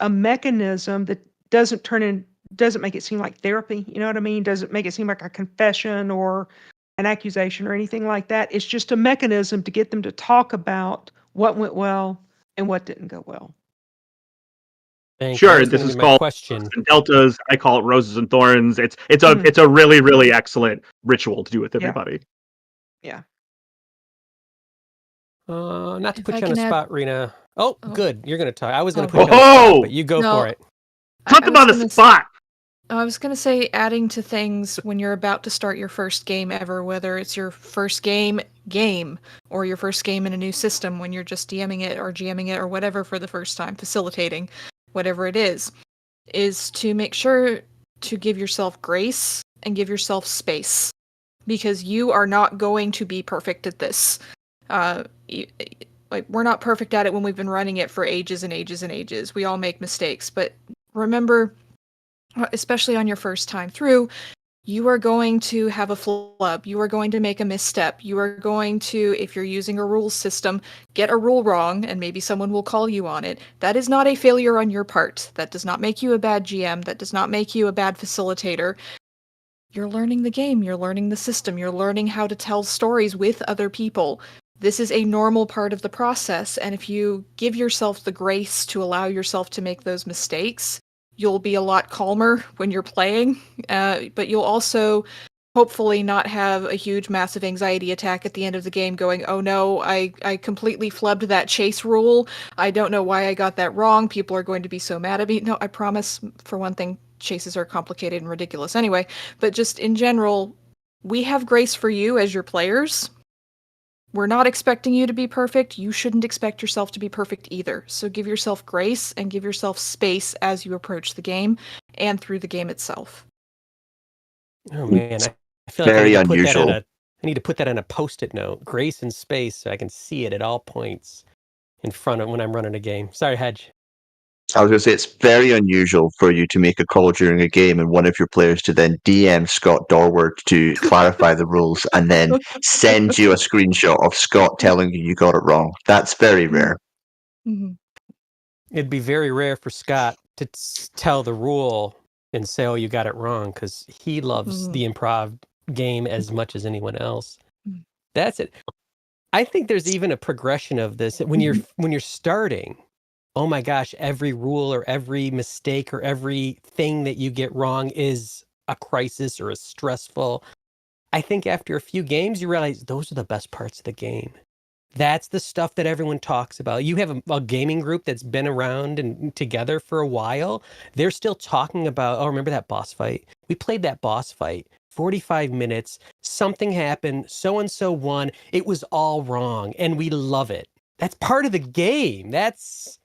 a mechanism that doesn't make it seem like therapy, you know what I mean? Doesn't make it seem like a confession or an accusation or anything like that. It's just a mechanism to get them to talk about what went well and what didn't go well. Sure, this is called question. Deltas. I call it roses and thorns. It's a really, really excellent ritual to do with everybody. Yeah. Not to put you on the spot, Rina. Oh, good. You're going to talk. I was going to put you on the spot, but you go for it. Put them on the spot. I was going to say adding to things when you're about to start your first game ever, whether it's your first game or your first game in a new system when you're just DMing it or GMing it or whatever for the first time, facilitating, whatever it is to make sure to give yourself grace and give yourself space because you are not going to be perfect at this. We're not perfect at it when we've been running it for ages and ages and ages. We all make mistakes, but remember, especially on your first time through, you are going to have a flub. You are going to make a misstep. You are going to, if you're using a rules system, get a rule wrong, and maybe someone will call you on it. That is not a failure on your part. That does not make you a bad GM. That does not make you a bad facilitator. You're learning the game. You're learning the system. You're learning how to tell stories with other people. This is a normal part of the process, and if you give yourself the grace to allow yourself to make those mistakes, you'll be a lot calmer when you're playing, but you'll also hopefully not have a huge, massive anxiety attack at the end of the game going, oh no, I completely flubbed that chase rule. I don't know why I got that wrong. People are going to be so mad at me. No, I promise, for one thing, chases are complicated and ridiculous anyway, but just in general, we have grace for you as your players. We're not expecting you to be perfect. You shouldn't expect yourself to be perfect either. So give yourself grace and give yourself space as you approach the game and through the game itself. Oh man, I feel very like unusual. I need to put that on a post-it note. Grace and space so I can see it at all points in front of when I'm running a game. Sorry, Hedge. I was going to say, it's very unusual for you to make a call during a game and one of your players to then DM Scott Dorward to clarify the rules and then send you a screenshot of Scott telling you got it wrong. That's very rare. Mm-hmm. It'd be very rare for Scott to tell the rule and say, oh, you got it wrong, because he loves the improv game as much as anyone else. That's it. I think there's even a progression of this. When you're starting, oh my gosh, every rule or every mistake or everything that you get wrong is a crisis or a stressful. I think after a few games, you realize those are the best parts of the game. That's the stuff that everyone talks about. You have a gaming group that's been around and together for a while. They're still talking about, oh, remember that boss fight? We played that boss fight, 45 minutes, something happened, so-and-so won. It was all wrong, and we love it. That's part of the game. It's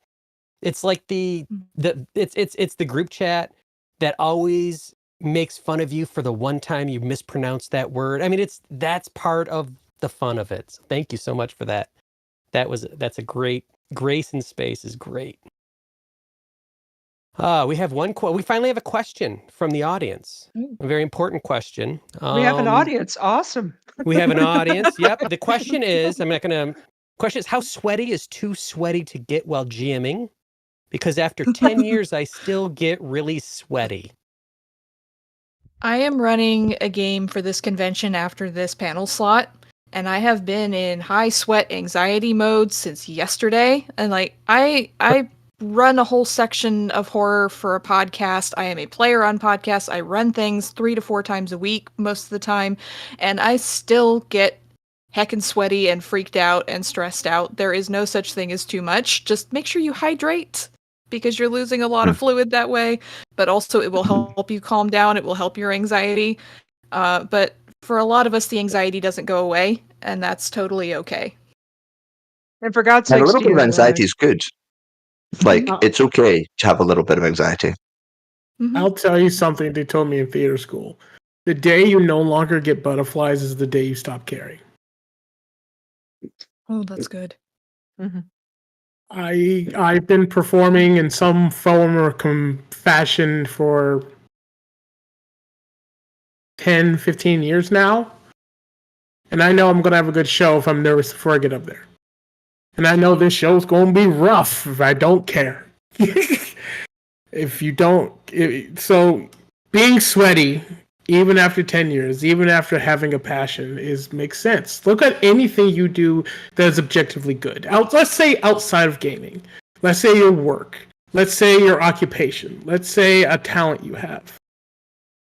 like it's the group chat that always makes fun of you for the one time you mispronounced that word. I mean, that's part of the fun of it. So thank you so much for that. That's a great grace in space is great. We have we finally have a question from the audience. A very important question. We have an audience. Awesome. We have an audience. Yep. The question is, question is, how sweaty is too sweaty to get while GMing? Because after 10 years, I still get really sweaty. I am running a game for this convention after this panel slot, and I have been in high sweat anxiety mode since yesterday. And like I run a whole section of horror for a podcast. I am a player on podcasts. I run things 3 to 4 times a week most of the time, and I still get heckin' sweaty and freaked out and stressed out. There is no such thing as too much. Just make sure you hydrate, because you're losing a lot of fluid that way, but also it will help you calm down. It will help your anxiety. But for a lot of us, the anxiety doesn't go away, and that's totally okay. And for God's And sake, a little bit of anxiety is good. Like, it's okay to have a little bit of anxiety. Mm-hmm. I'll tell you something they told me in theater school. The day you no longer get butterflies is the day you stop caring. Oh, that's good. Mm-hmm. I've been performing in some form or fashion for 10, 15 years now. And I know I'm going to have a good show if I'm nervous before I get up there. And I know this show's going to be rough if I don't care. If you don't... So being sweaty, even after 10 years, even after having a passion, makes sense. Look at anything you do that is objectively good. Let's say outside of gaming. Let's say your work. Let's say your occupation. Let's say a talent you have.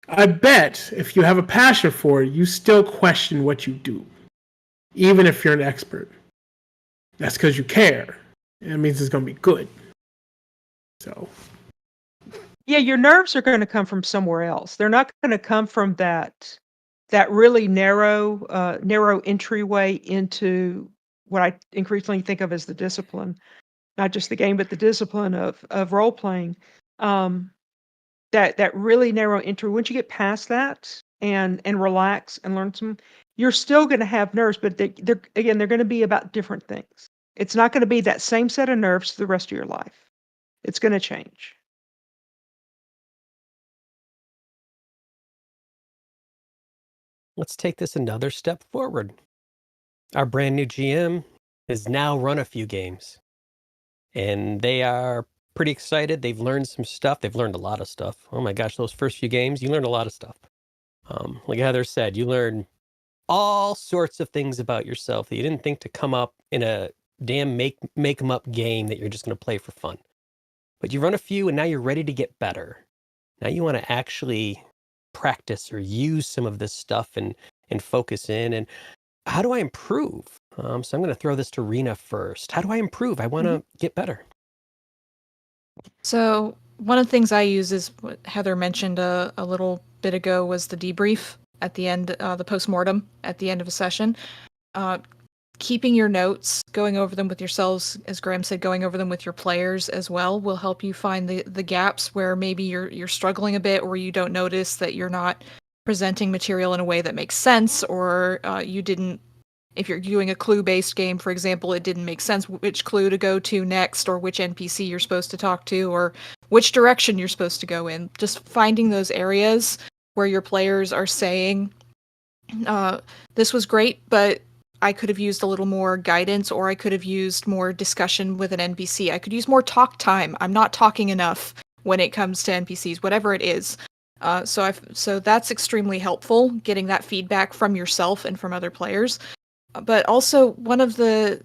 I bet if you have a passion for it, you still question what you do, even if you're an expert. That's because you care. And it means it's going to be good. So... Yeah, your nerves are going to come from somewhere else. They're not going to come from that really narrow entryway into what I increasingly think of as the discipline, not just the game, but the discipline of role playing. That really narrow entry. Once you get past that and relax and learn some, you're still going to have nerves, but they're going to be about different things. It's not going to be that same set of nerves the rest of your life. It's going to change. Let's take this another step forward. Our brand new GM has now run a few games, and they are pretty excited. They've learned some stuff. They've learned a lot of stuff. Oh my gosh, those first few games, you learned a lot of stuff. Like Heather said, you learn all sorts of things about yourself that you didn't think to come up in a damn make 'em up game that you're just going to play for fun. But you run a few, and now you're ready to get better. Now you want to actually practice or use some of this stuff and focus in. And how do I improve? So I'm going to throw this to Rina first. How do I improve? I want to get better. So one of the things I use is what Heather mentioned a little bit ago was the debrief at the end, the postmortem at the end of a session. Keeping your notes, going over them with yourselves, as Graham said, going over them with your players as well will help you find the gaps where maybe you're struggling a bit, or you don't notice that you're not presenting material in a way that makes sense, or you didn't, if you're doing a clue-based game, for example, it didn't make sense which clue to go to next, or which NPC you're supposed to talk to, or which direction you're supposed to go in. Just finding those areas where your players are saying, this was great, but I could have used a little more guidance, or I could have used more discussion with an NPC. I could use more talk time. I'm not talking enough when it comes to NPCs, whatever it is. So that's extremely helpful, getting that feedback from yourself and from other players. But also, one of the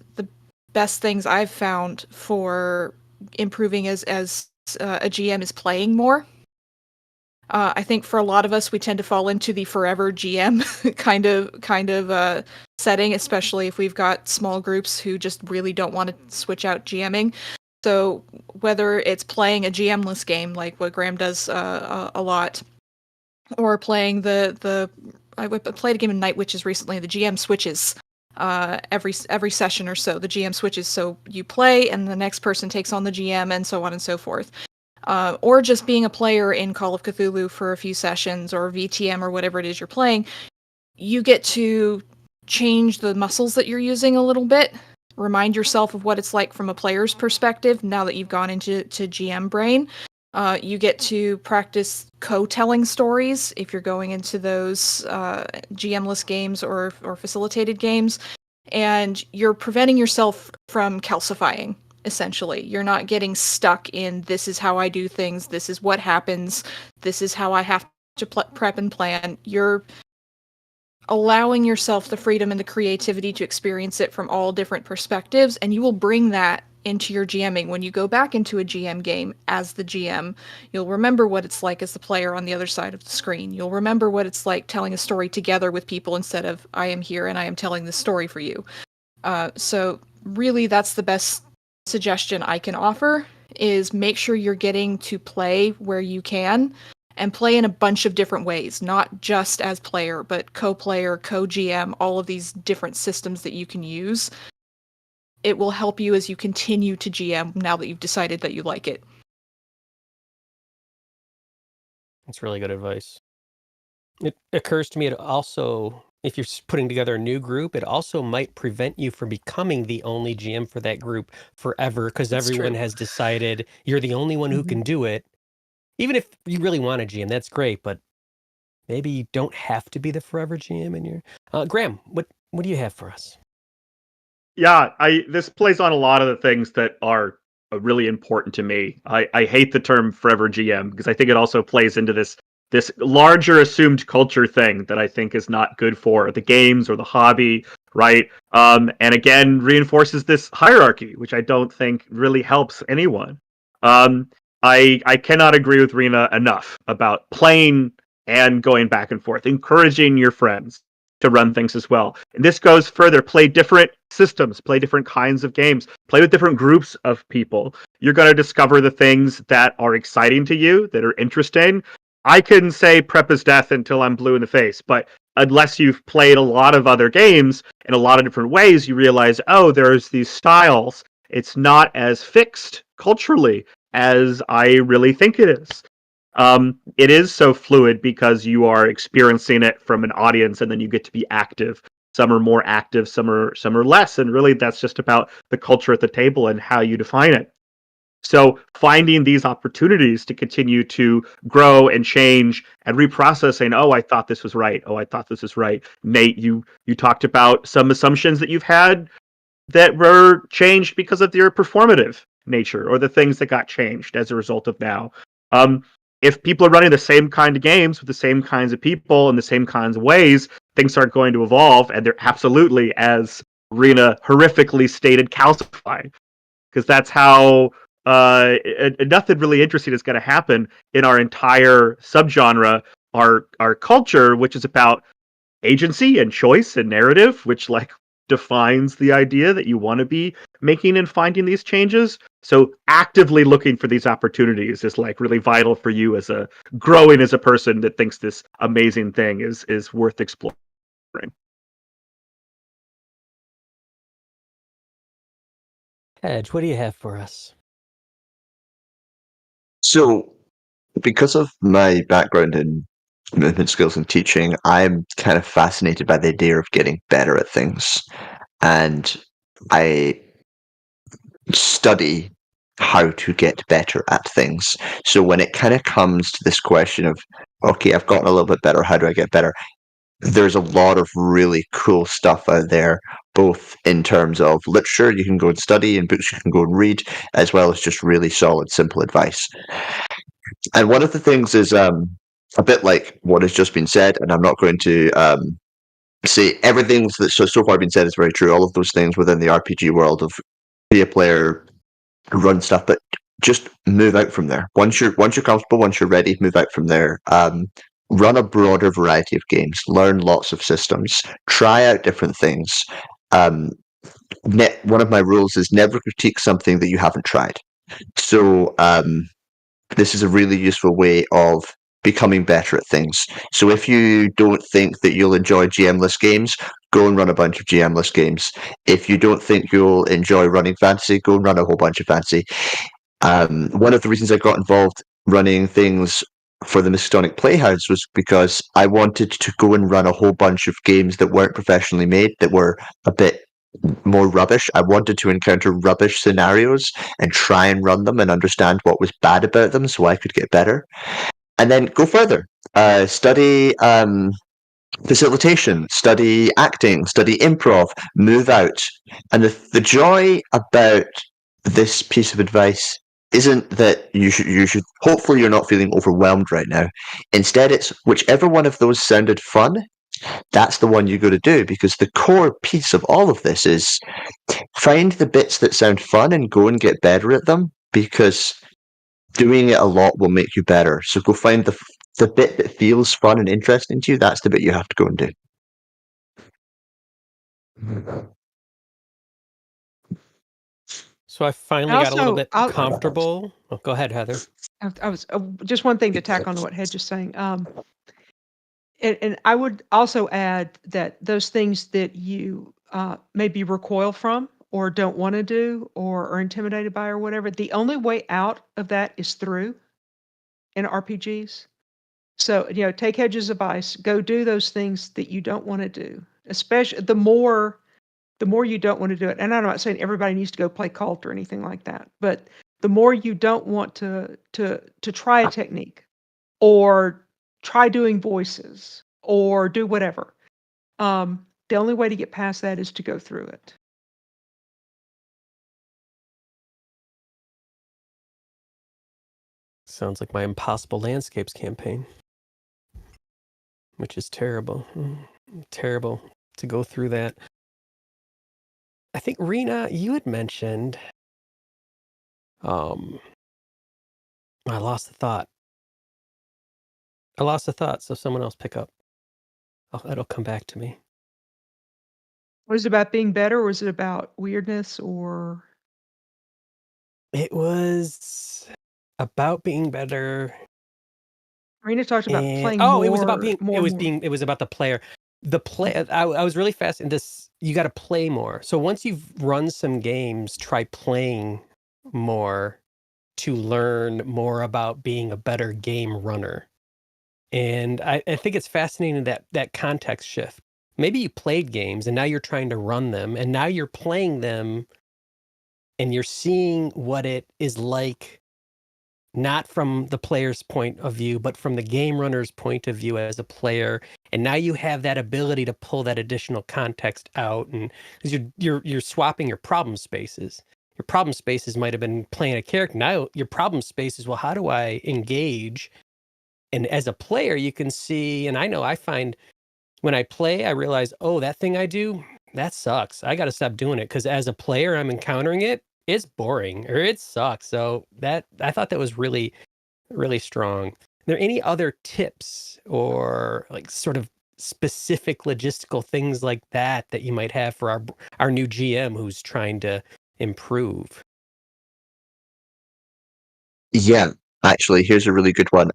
best things I've found for improving as a GM is playing more. I think for a lot of us, we tend to fall into the forever GM kind of setting, especially if we've got small groups who just really don't want to switch out GMing. So whether it's playing a GM-less game like what Graham does a lot, or playing I played a game of Night Witches recently. The GM switches every session or so. The GM switches, so you play and the next person takes on the GM, and so on and so forth. Or just being a player in Call of Cthulhu for a few sessions, or VTM, or whatever it is you're playing, you get to change the muscles that you're using a little bit. Remind yourself of what it's like from a player's perspective now that you've gone into GM brain. You get to practice co-telling stories if you're going into those GM-less games or facilitated games, and you're preventing yourself from calcifying. Essentially, you're not getting stuck in this is how I do things, this is what happens, this is how I have to prep and plan. You're allowing yourself the freedom and the creativity to experience it from all different perspectives, and you will bring that into your GMing. When you go back into a GM game as the GM, you'll remember what it's like as the player on the other side of the screen. You'll remember what it's like telling a story together with people instead of I am here and I am telling this story for you. So really, that's the best suggestion I can offer, is make sure you're getting to play where you can, and play in a bunch of different ways, not just as player, but co-player, co-GM, all of these different systems that you can use. It will help you as you continue to GM now that you've decided that you like it. That's really good advice. It occurs to me, it also, if you're putting together a new group, it also might prevent you from becoming the only GM for that group forever, because everyone has decided you're the only one who can do it. Even if you really want a GM, that's great, but maybe you don't have to be the forever GM. And you're Graham, what do you have for us? Yeah, this plays on a lot of the things that are really important to me. I hate the term forever GM because I think it also plays into this larger assumed culture thing that I think is not good for the games or the hobby, right? And again, reinforces this hierarchy, which I don't think really helps anyone. I cannot agree with Rina enough about playing and going back and forth, encouraging your friends to run things as well. And this goes further. Play different systems, play different kinds of games, play with different groups of people. You're going to discover the things that are exciting to you, that are interesting. I can say prep is death until I'm blue in the face, but unless you've played a lot of other games in a lot of different ways, you realize, oh, there's these styles. It's not as fixed culturally as I really think it is. It is so fluid because you are experiencing it from an audience, and then you get to be active. Some are more active, some are less, and really that's just about the culture at the table and how you define it. So finding these opportunities to continue to grow and change and reprocessing, oh, I thought this was right. Oh, I thought this was right. Nate, you talked about some assumptions that you've had that were changed because of your performative nature, or the things that got changed as a result of now. If people are running the same kind of games with the same kinds of people in the same kinds of ways, things aren't going to evolve, and they're absolutely, as Rina horrifically stated, calcifying. Because that's how nothing really interesting is going to happen in our entire subgenre, our culture, which is about agency and choice and narrative, which defines the idea that you want to be making and finding these changes. So actively looking for these opportunities is really vital for you as growing as a person that thinks this amazing thing is worth exploring. Hedge, what do you have for us? So, because of my background in movement skills and teaching, I'm kind of fascinated by the idea of getting better at things. And I study how to get better at things. So when it kind of comes to this question of, okay, I've gotten a little bit better, how do I get better? There's a lot of really cool stuff out there, both in terms of literature you can go and study and books you can go and read, as well as just really solid, simple advice. And one of the things is a bit like what has just been said, and I'm not going to say everything that's so far been said is very true. All of those things within the RPG world of be a player, run stuff, but just move out from there. Once you're comfortable, once you're ready, move out from there. Run a broader variety of games, learn lots of systems, try out different things. One of my rules is never critique something that you haven't tried. So this is a really useful way of becoming better at things. So if you don't think that you'll enjoy GM-less games, go and run a bunch of GM-less games. If you don't think you'll enjoy running fantasy, go and run a whole bunch of fantasy. One of the reasons I got involved running things for the Miskatonic Playhouse was because I wanted to go and run a whole bunch of games that weren't professionally made, that were a bit more rubbish. I wanted to encounter rubbish scenarios and try and run them and understand what was bad about them so I could get better. And then go further. Study facilitation, study acting, study improv, move out. And the joy about this piece of advice isn't that you should hopefully you're not feeling overwhelmed right now. Instead, it's whichever one of those sounded fun, that's the one you got to do, because the core piece of all of this is find the bits that sound fun and go and get better at them, because doing it a lot will make you better. So go find the bit that feels fun and interesting to you. That's the bit you have to go and do. So I finally got a little bit comfortable. Oh, go ahead, Heather. I was just one thing to tack on to what Hedge is saying. And I would also add that those things that you maybe recoil from or don't want to do or are intimidated by or whatever, the only way out of that is through in RPGs. So, take Hedge's advice, go do those things that you don't want to do, especially the more you don't want to do it. And I'm not saying everybody needs to go play Cult or anything like that, but the more you don't want to try a technique or try doing voices or do whatever, the only way to get past that is to go through it. Sounds like my Impossible Landscapes campaign, which is terrible. Terrible to go through that. I think, Rina, you had mentioned, I lost the thought. So someone else pick up. It'll come back to me. Was it about being better, or was it about weirdness, or? It was about being better. Rina talked about playing more. It was about being. It was about the player. I was really fast in this. You got to play more. So once you've run some games, try playing more to learn more about being a better game runner. And I think it's fascinating that context shift. Maybe you played games and now you're trying to run them, and now you're playing them and you're seeing what it is like, not from the player's point of view, but from the game runner's point of view as a player. And now you have that ability to pull that additional context out, and because you're swapping your problem spaces. Your problem spaces might have been playing a character. Now your problem space is, well, how do I engage? And as a player, you can see, and I find when I play, I realize, oh, that thing I do, that sucks. I got to stop doing it, because as a player, I'm encountering it. It's boring or it sucks. So I thought that was really, really strong. Are there any other tips or like sort of specific logistical things like that you might have for our new GM who's trying to improve? Yeah, actually, here's a really good one.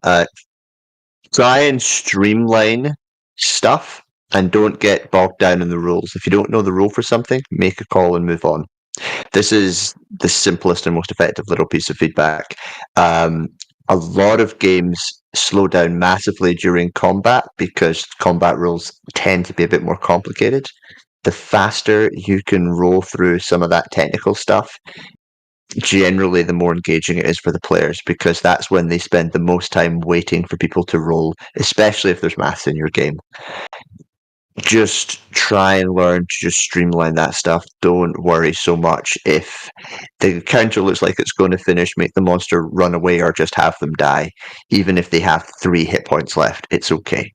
Try and streamline stuff and don't get bogged down in the rules. If you don't know the rule for something, make a call and move on. This is the simplest and most effective little piece of feedback. A lot of games slow down massively during combat because combat rules tend to be a bit more complicated. The faster you can roll through some of that technical stuff, generally the more engaging it is for the players, because that's when they spend the most time waiting for people to roll, especially if there's maths in your game. Just try and learn to just streamline that stuff. Don't worry so much if the counter looks like it's going to finish, make the monster run away, or just have them die. Even if they have 3 hit points left, it's okay.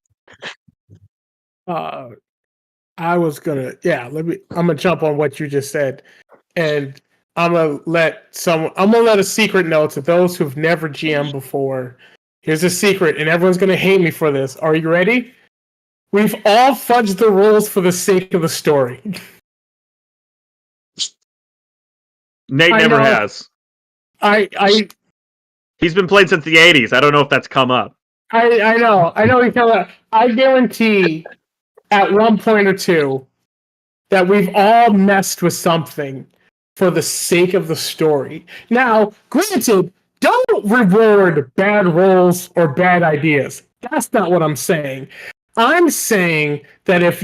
I'm gonna jump on what you just said, and I'm gonna let a secret know to those who've never GM before. Here's a secret, and everyone's gonna hate me for this. Are you ready? We've all fudged the rules for the sake of the story. Nate never has. He's been playing since the 80s. I don't know if that's come up. I know. I guarantee at one point or two that we've all messed with something for the sake of the story. Now, granted, don't reward bad rolls or bad ideas. That's not what I'm saying. I'm saying that if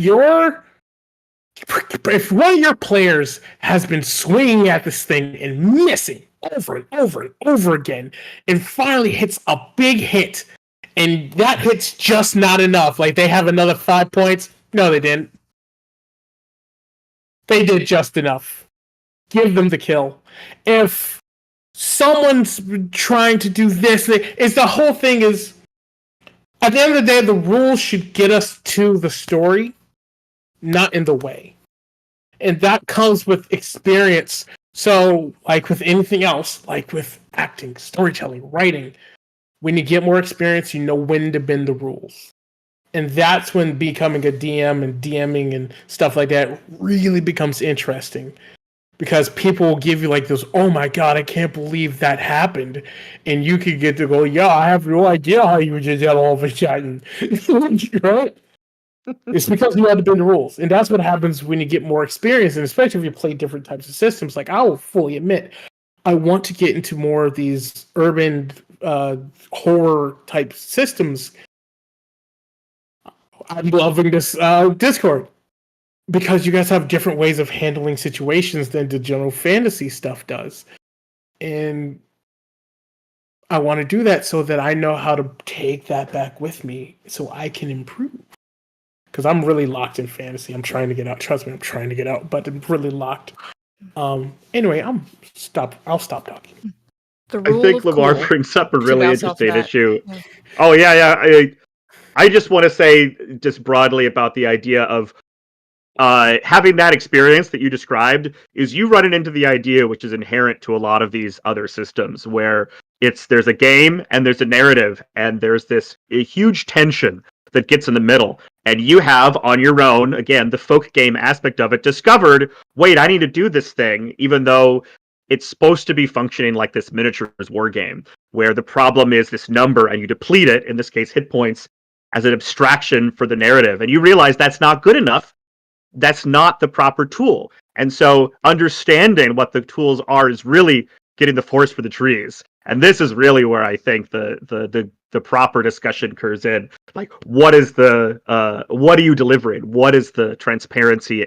one of your players has been swinging at this thing and missing over and over and over again, and finally hits a big hit, and that hit's just not enough, like they have another 5 points. No, they didn't. They did just enough. Give them the kill. If someone's trying to do this, the whole thing is, at the end of the day, the rules should get us to the story, not in the way. And that comes with experience. So, like with anything else, like with acting, storytelling, writing, when you get more experience, you know when to bend the rules. And that's when becoming a DM and DMing and stuff like that really becomes interesting. Because people will give you like those, oh my god, I can't believe that happened. And you could get to go, yeah, I have no idea how you just did all of a sudden. Right? It's because you had to bend the rules. And that's what happens when you get more experience, and especially if you play different types of systems. Like, I will fully admit, I want to get into more of these urban horror type systems. I'm loving this Discord because you guys have different ways of handling situations than the general fantasy stuff does. And I want to do that so that I know how to take that back with me so I can improve. Because I'm really locked in fantasy. I'm trying to get out. Trust me, I'm trying to get out, but I'm really locked. Anyway, I'll stop talking. I think Lemar brings up a really interesting issue. Yeah. Oh, yeah. I just want to say just broadly about the idea of having that experience that you described is you running into the idea, which is inherent to a lot of these other systems, where there's a game and there's a narrative and there's a huge tension that gets in the middle. And you have on your own, again, the folk game aspect of it, discovered, wait, I need to do this thing, even though it's supposed to be functioning like this miniatures war game, where the problem is this number and you deplete it, in this case hit points, as an abstraction for the narrative. And you realize that's not good enough. That's not the proper tool. And so understanding what the tools are is really getting the forest for the trees. And this is really where I think the proper discussion occurs in. Like, what are you delivering? What is the transparency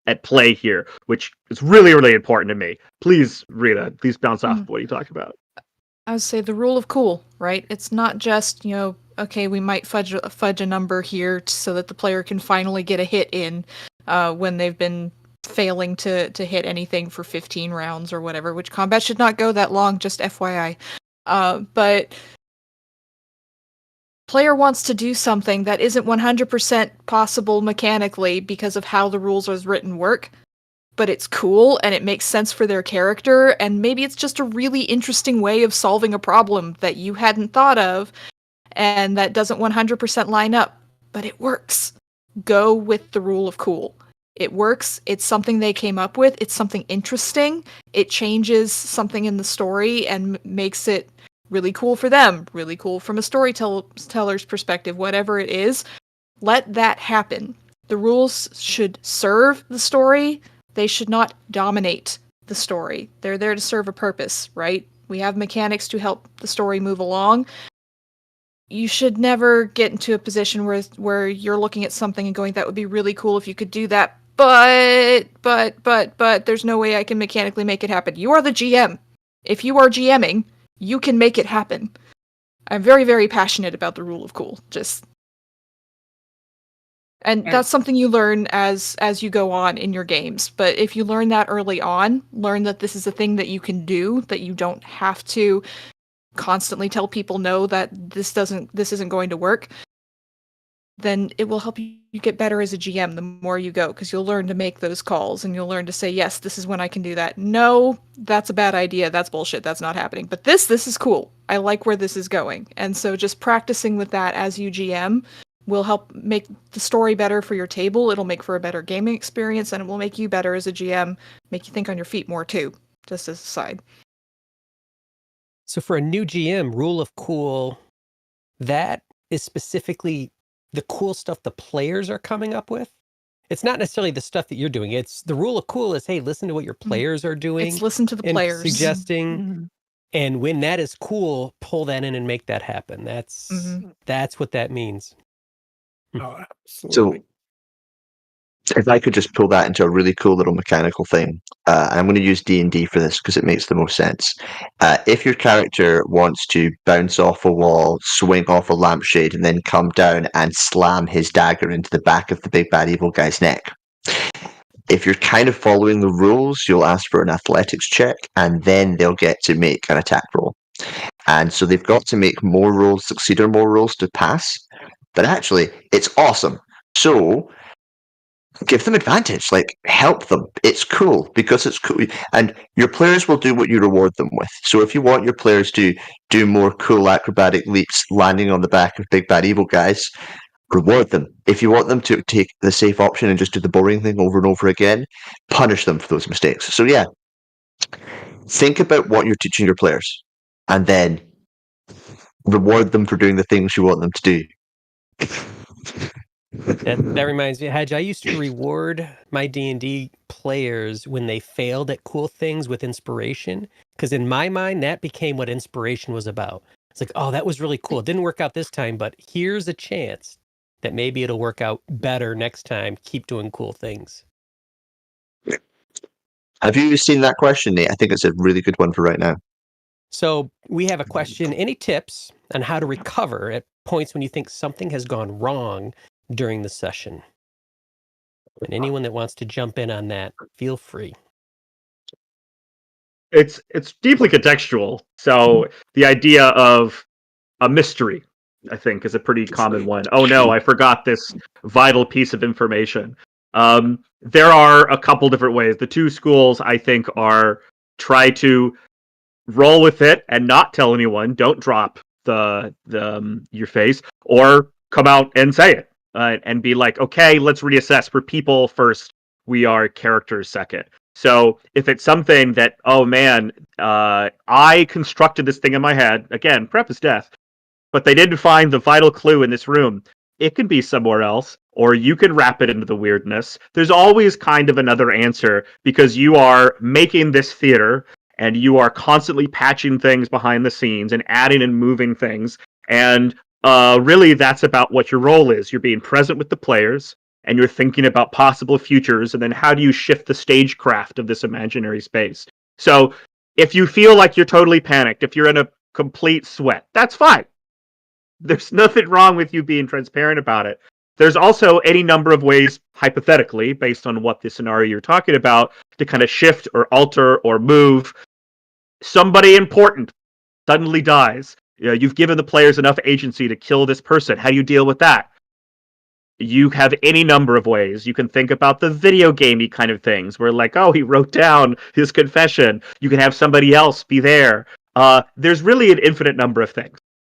at play here? Which is really, really important to me. Please, Rina, please bounce off of what you talk about. I would say the rule of cool, right? It's not just, okay, we might fudge a number here so that the player can finally get a hit in when they've been failing to hit anything for 15 rounds or whatever, which combat should not go that long, just FYI. But player wants to do something that isn't 100% possible mechanically because of how the rules as written work, but it's cool and it makes sense for their character, and maybe it's just a really interesting way of solving a problem that you hadn't thought of and that doesn't 100% line up, but it works. Go with the rule of cool. It works. It's something they came up with. It's something interesting. It changes something in the story and makes it really cool for them, really cool from a storyteller's perspective, whatever it is. Let that happen. The rules should serve the story. They should not dominate the story. They're there to serve a purpose, right? We have mechanics to help the story move along. You should never get into a position where you're looking at something and going, that would be really cool if you could do that, but there's no way I can mechanically make it happen. You are the GM. If you are GMing, you can make it happen. I'm very, very passionate about the rule of cool. And that's something you learn as you go on in your games. But if you learn that early on, learn that this is a thing that you can do, that you don't have to constantly tell people no, that this isn't going to work. then it will help you get better as a GM the more you go, because you'll learn to make those calls and you'll learn to say, yes, this is when I can do that. No, that's a bad idea. That's bullshit. That's not happening. But this is cool. I like where this is going. And so just practicing with that as you GM will help make the story better for your table. It'll make for a better gaming experience, and it will make you better as a GM, make you think on your feet more too, just as a side. So for a new GM, rule of cool, that is specifically the cool stuff the players are coming up with. It's not necessarily the stuff that you're doing. It's the rule of cool is, hey, listen to what your players are doing. It's listen to the and players. Suggesting. Mm-hmm. And when that is cool, pull that in and make that happen. That's what that means. Oh, absolutely. So, if I could just pull that into a really cool little mechanical thing, and I'm going to use D&D for this because it makes the most sense. If your character wants to bounce off a wall, swing off a lampshade, and then come down and slam his dagger into the back of the big bad evil guy's neck, if you're kind of following the rules, you'll ask for an athletics check, and then they'll get to make an attack roll. And so they've got to make more rolls, succeed or more rolls to pass. But actually, it's awesome. So give them advantage, like help them. It's cool because it's cool. And your players will do what you reward them with. So if you want your players to do more cool acrobatic leaps landing on the back of big bad evil guys, reward them. If you want them to take the safe option and just do the boring thing over and over again, punish them for those mistakes. So yeah, think about what you're teaching your players and then reward them for doing the things you want them to do. That reminds me, Hedge, I used to reward my D&D players when they failed at cool things with inspiration, because in my mind, that became what inspiration was about. It's like, oh, that was really cool. It didn't work out this time, but here's a chance that maybe it'll work out better next time. Keep doing cool things. Have you seen that question, Nate? I think it's a really good one for right now. So we have a question. Any tips on how to recover at points when you think something has gone wrong during the session? And anyone that wants to jump in on that, feel free. It's deeply contextual. So the idea of a mystery, I think, is a pretty common one. Oh no, I forgot this vital piece of information. There are a couple different ways. The two schools, I think, are try to roll with it and not tell anyone. Don't drop your face, or come out and say it and be like, okay, let's reassess. For people first, we are characters second. So if it's something that, oh man, I constructed this thing in my head, again, prep is death, but they didn't find the vital clue in this room. It could be somewhere else, or you could wrap it into the weirdness. There's always kind of another answer, because you are making this theater and you are constantly patching things behind the scenes and adding and moving things. And really, that's about what your role is. You're being present with the players, and you're thinking about possible futures, and then how do you shift the stagecraft of this imaginary space? So if you feel like you're totally panicked, if you're in a complete sweat, that's fine. There's nothing wrong with you being transparent about it. There's also any number of ways, hypothetically, based on what the scenario you're talking about, to kind of shift or alter or move. Somebody important suddenly dies. You've given the players enough agency to kill this person. How do you deal with that? You have any number of ways. You can think about the video gamey kind of things, where like, oh, he wrote down his confession. You can have somebody else be there. There's really an infinite number of things.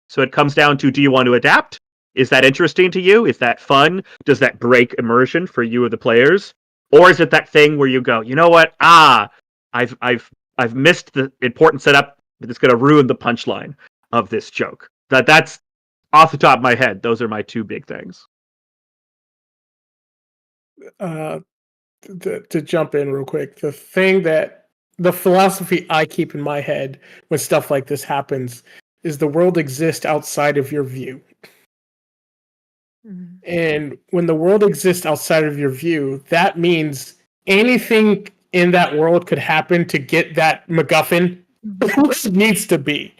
So it comes down to, do you want to adapt? Is that interesting to you? Is that fun? Does that break immersion for you or the players? Or is it that thing where you go, you know what? I've missed the important setup, but it's going to ruin the punchline of this joke. That's off the top of my head. Those are my two big things. To jump in real quick, the philosophy I keep in my head when stuff like this happens is the world exists outside of your view. Mm-hmm. And when the world exists outside of your view, that means anything in that world could happen to get that MacGuffin which it needs to be.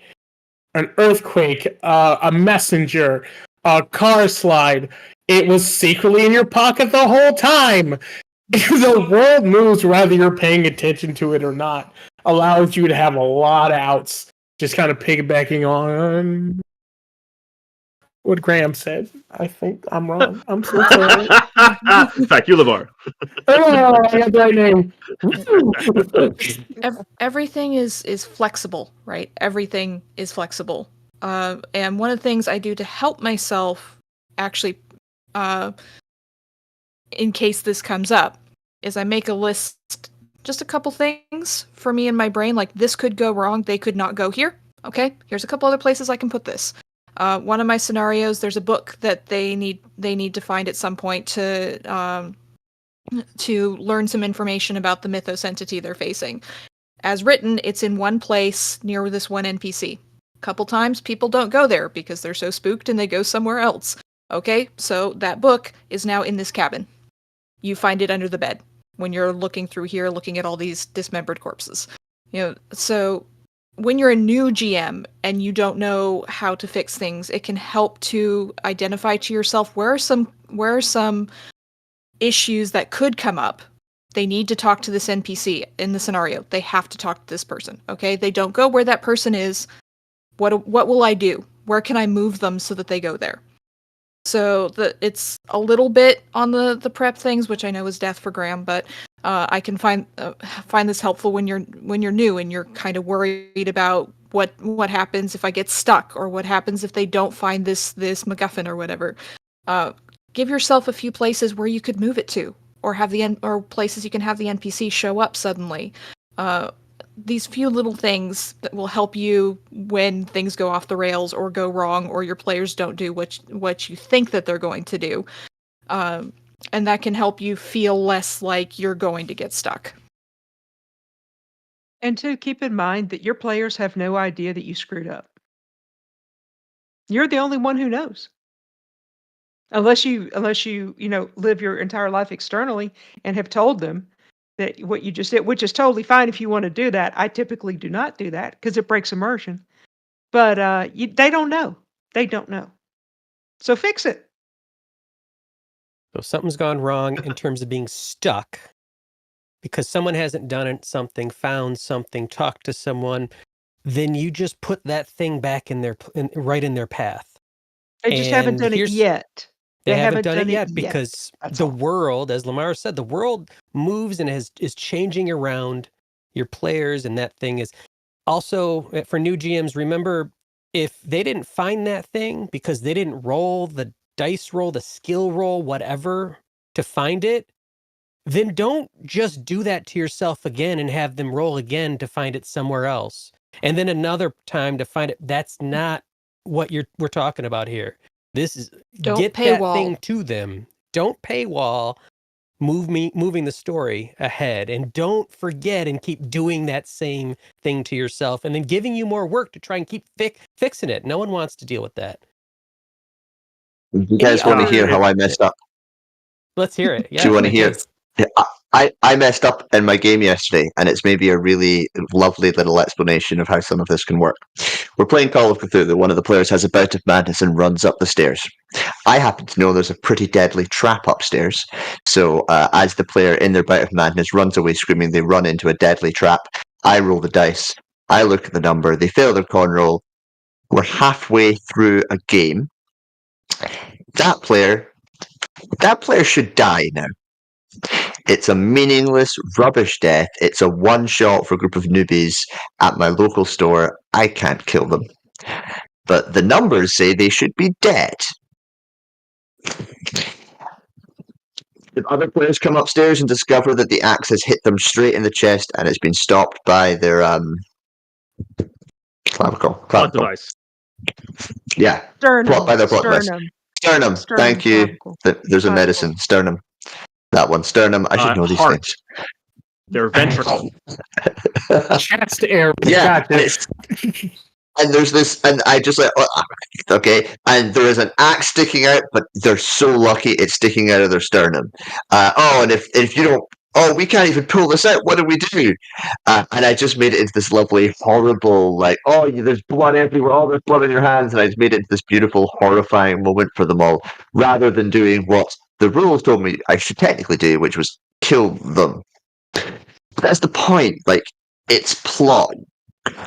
An earthquake, a messenger, a car slide. It was secretly in your pocket the whole time. The world moves whether you're paying attention to it or not. Allows you to have a lot of outs. Just kind of piggybacking on what Graham said. I think I'm wrong. I'm so sorry. Thank you, Lemar. Oh, I got the right name. Everything is flexible, right? Everything is flexible. And one of the things I do to help myself actually, in case this comes up, is I make a list, just a couple things for me in my brain, like this could go wrong, they could not go here. Okay, here's a couple other places I can put this. One of my scenarios, there's a book that they need to find at some point to learn some information about the mythos entity they're facing. As written, it's in one place near this one NPC. A couple times, people don't go there because they're so spooked and they go somewhere else. Okay, so that book is now in this cabin. You find it under the bed when you're looking through here, looking at all these dismembered corpses. So when you're a new GM and you don't know how to fix things, it can help to identify to yourself where are some issues that could come up. They need to talk to this NPC in the scenario. They have to talk to this person. Okay, they don't go where that person is. What will I do? Where can I move them so that they go there? So it's a little bit on the prep things, which I know is death for Graham, but I can find this helpful when you're new and you're kind of worried about what happens if I get stuck, or what happens if they don't find this MacGuffin or whatever. Give yourself a few places where you could move it to, or have or places you can have the NPC show up suddenly. These few little things that will help you when things go off the rails or go wrong, or your players don't do what you think that they're going to do. And that can help you feel less like you're going to get stuck. And to keep in mind that your players have no idea that you screwed up. You're the only one who knows. Unless you live your entire life externally and have told them that what you just did, which is totally fine if you want to do that. I typically do not do that because it breaks immersion. But they don't know. They don't know. So fix it. So something's gone wrong in terms of being stuck because someone hasn't done something, found something, talked to someone. Then you just put that thing back right in their path. They just haven't done it yet. They haven't done it yet because the world, as Lemar said, the world moves and is changing around your players, and that thing is also for new GMs. Remember, if they didn't find that thing because they didn't roll the dice roll, the skill roll, whatever to find it, then don't just do that to yourself again and have them roll again to find it somewhere else, and then another time to find it. That's not what we're talking about here. This is get that thing to them. Don't paywall. Moving the story ahead, and don't forget and keep doing that same thing to yourself, and then giving you more work to try and keep fixing it. No one wants to deal with that. You guys want to hear how I messed up? Let's hear it. Yeah, do you want to hear? I messed up in my game yesterday, and it's maybe a really lovely little explanation of how some of this can work. We're playing Call of Cthulhu. One of the players has a bout of madness and runs up the stairs. I happen to know there's a pretty deadly trap upstairs. So as the player in their bout of madness runs away screaming, they run into a deadly trap. I roll the dice. I look at the number. They fail their con roll. We're halfway through a game. That player should die now. It's a meaningless, rubbish death. It's a one-shot for a group of newbies at my local store. I can't kill them. But the numbers say they should be dead. If other players come upstairs and discover that the axe has hit them straight in the chest and it's been stopped by their clavicle. Plot device. Yeah. Sternum. By their plot device. Sternum. Thank you. Clavicle. There's a medicine. Sternum. That one. Sternum. I should know these heart. things. Their ventricle. Chest air. Yeah. And there's this, and I just like, okay, and there is an axe sticking out, but they're so lucky it's sticking out of their sternum. And if you don't, we can't even pull this out. What do we do? And I just made it into this lovely, horrible, like, there's blood everywhere, all there's blood in your hands, and I just made it into this beautiful, horrifying moment for them all, rather than doing what the rules told me I should technically do, which was kill them. That's the point. Like, it's plot.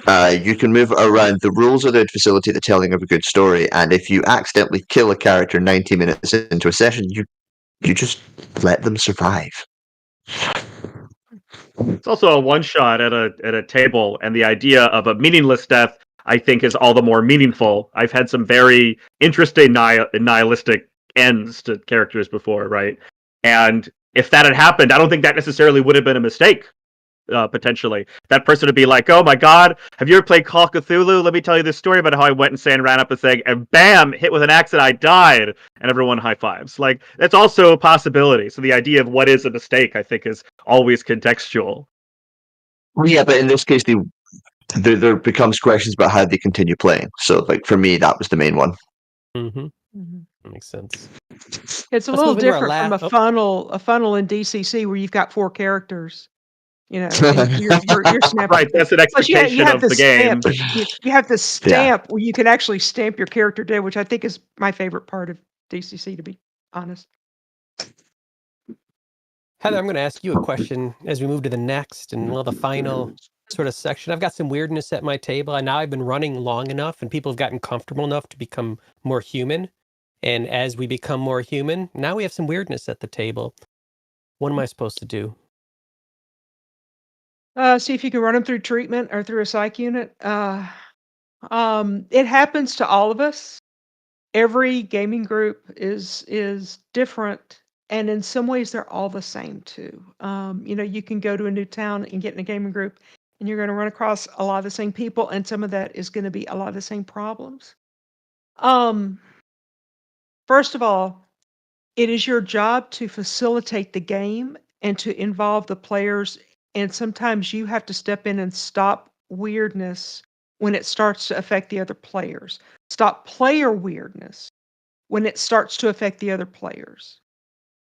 You can move around. The rules are there to facilitate the telling of a good story, and if you accidentally kill a character 90 minutes into a session, you just let them survive. It's also a one shot at a table, and the idea of a meaningless death, I think, is all the more meaningful. I've had some very interesting nihilistic ends to characters before, right? And if that had happened, I don't think that necessarily would have been a mistake. Potentially, that person would be like, "Oh my God, have you ever played Call of Cthulhu? Let me tell you this story about how I went insane, ran up a thing, and bam, hit with an axe, and I died." And everyone high fives. Like, that's also a possibility. So the idea of what is a mistake, I think, is always contextual. Yeah, but in this case, there becomes questions about how they continue playing. So, like for me, that was the main one. Mm-hmm. Mhm. That makes sense. It's a Let's little move into our different from last. a funnel in DCC where you've got 4 characters, and you're snapping. Right, that's an Plus, you expectation have of the the stamp. game. You have the Yeah. stamp where you can actually stamp your character dead, which I think is my favorite part of DCC, to be honest. Heather, I'm going to ask you a question as we move to the next and the final sort of section. I've got some weirdness at my table, and now I've been running long enough, and people have gotten comfortable enough to become more human. And as we become more human, now we have some weirdness at the table. What am I supposed to do? See if you can run them through treatment or through a psych unit. It happens to all of us. Every gaming group is different, and in some ways they're all the same too. You can go to a new town and get in a gaming group, and you're going to run across a lot of the same people, and some of that is going to be a lot of the same problems. Um, First of all, it is your job to facilitate the game and to involve the players, and sometimes you have to step in and stop weirdness when it starts to affect the other players. Stop player weirdness when it starts to affect the other players.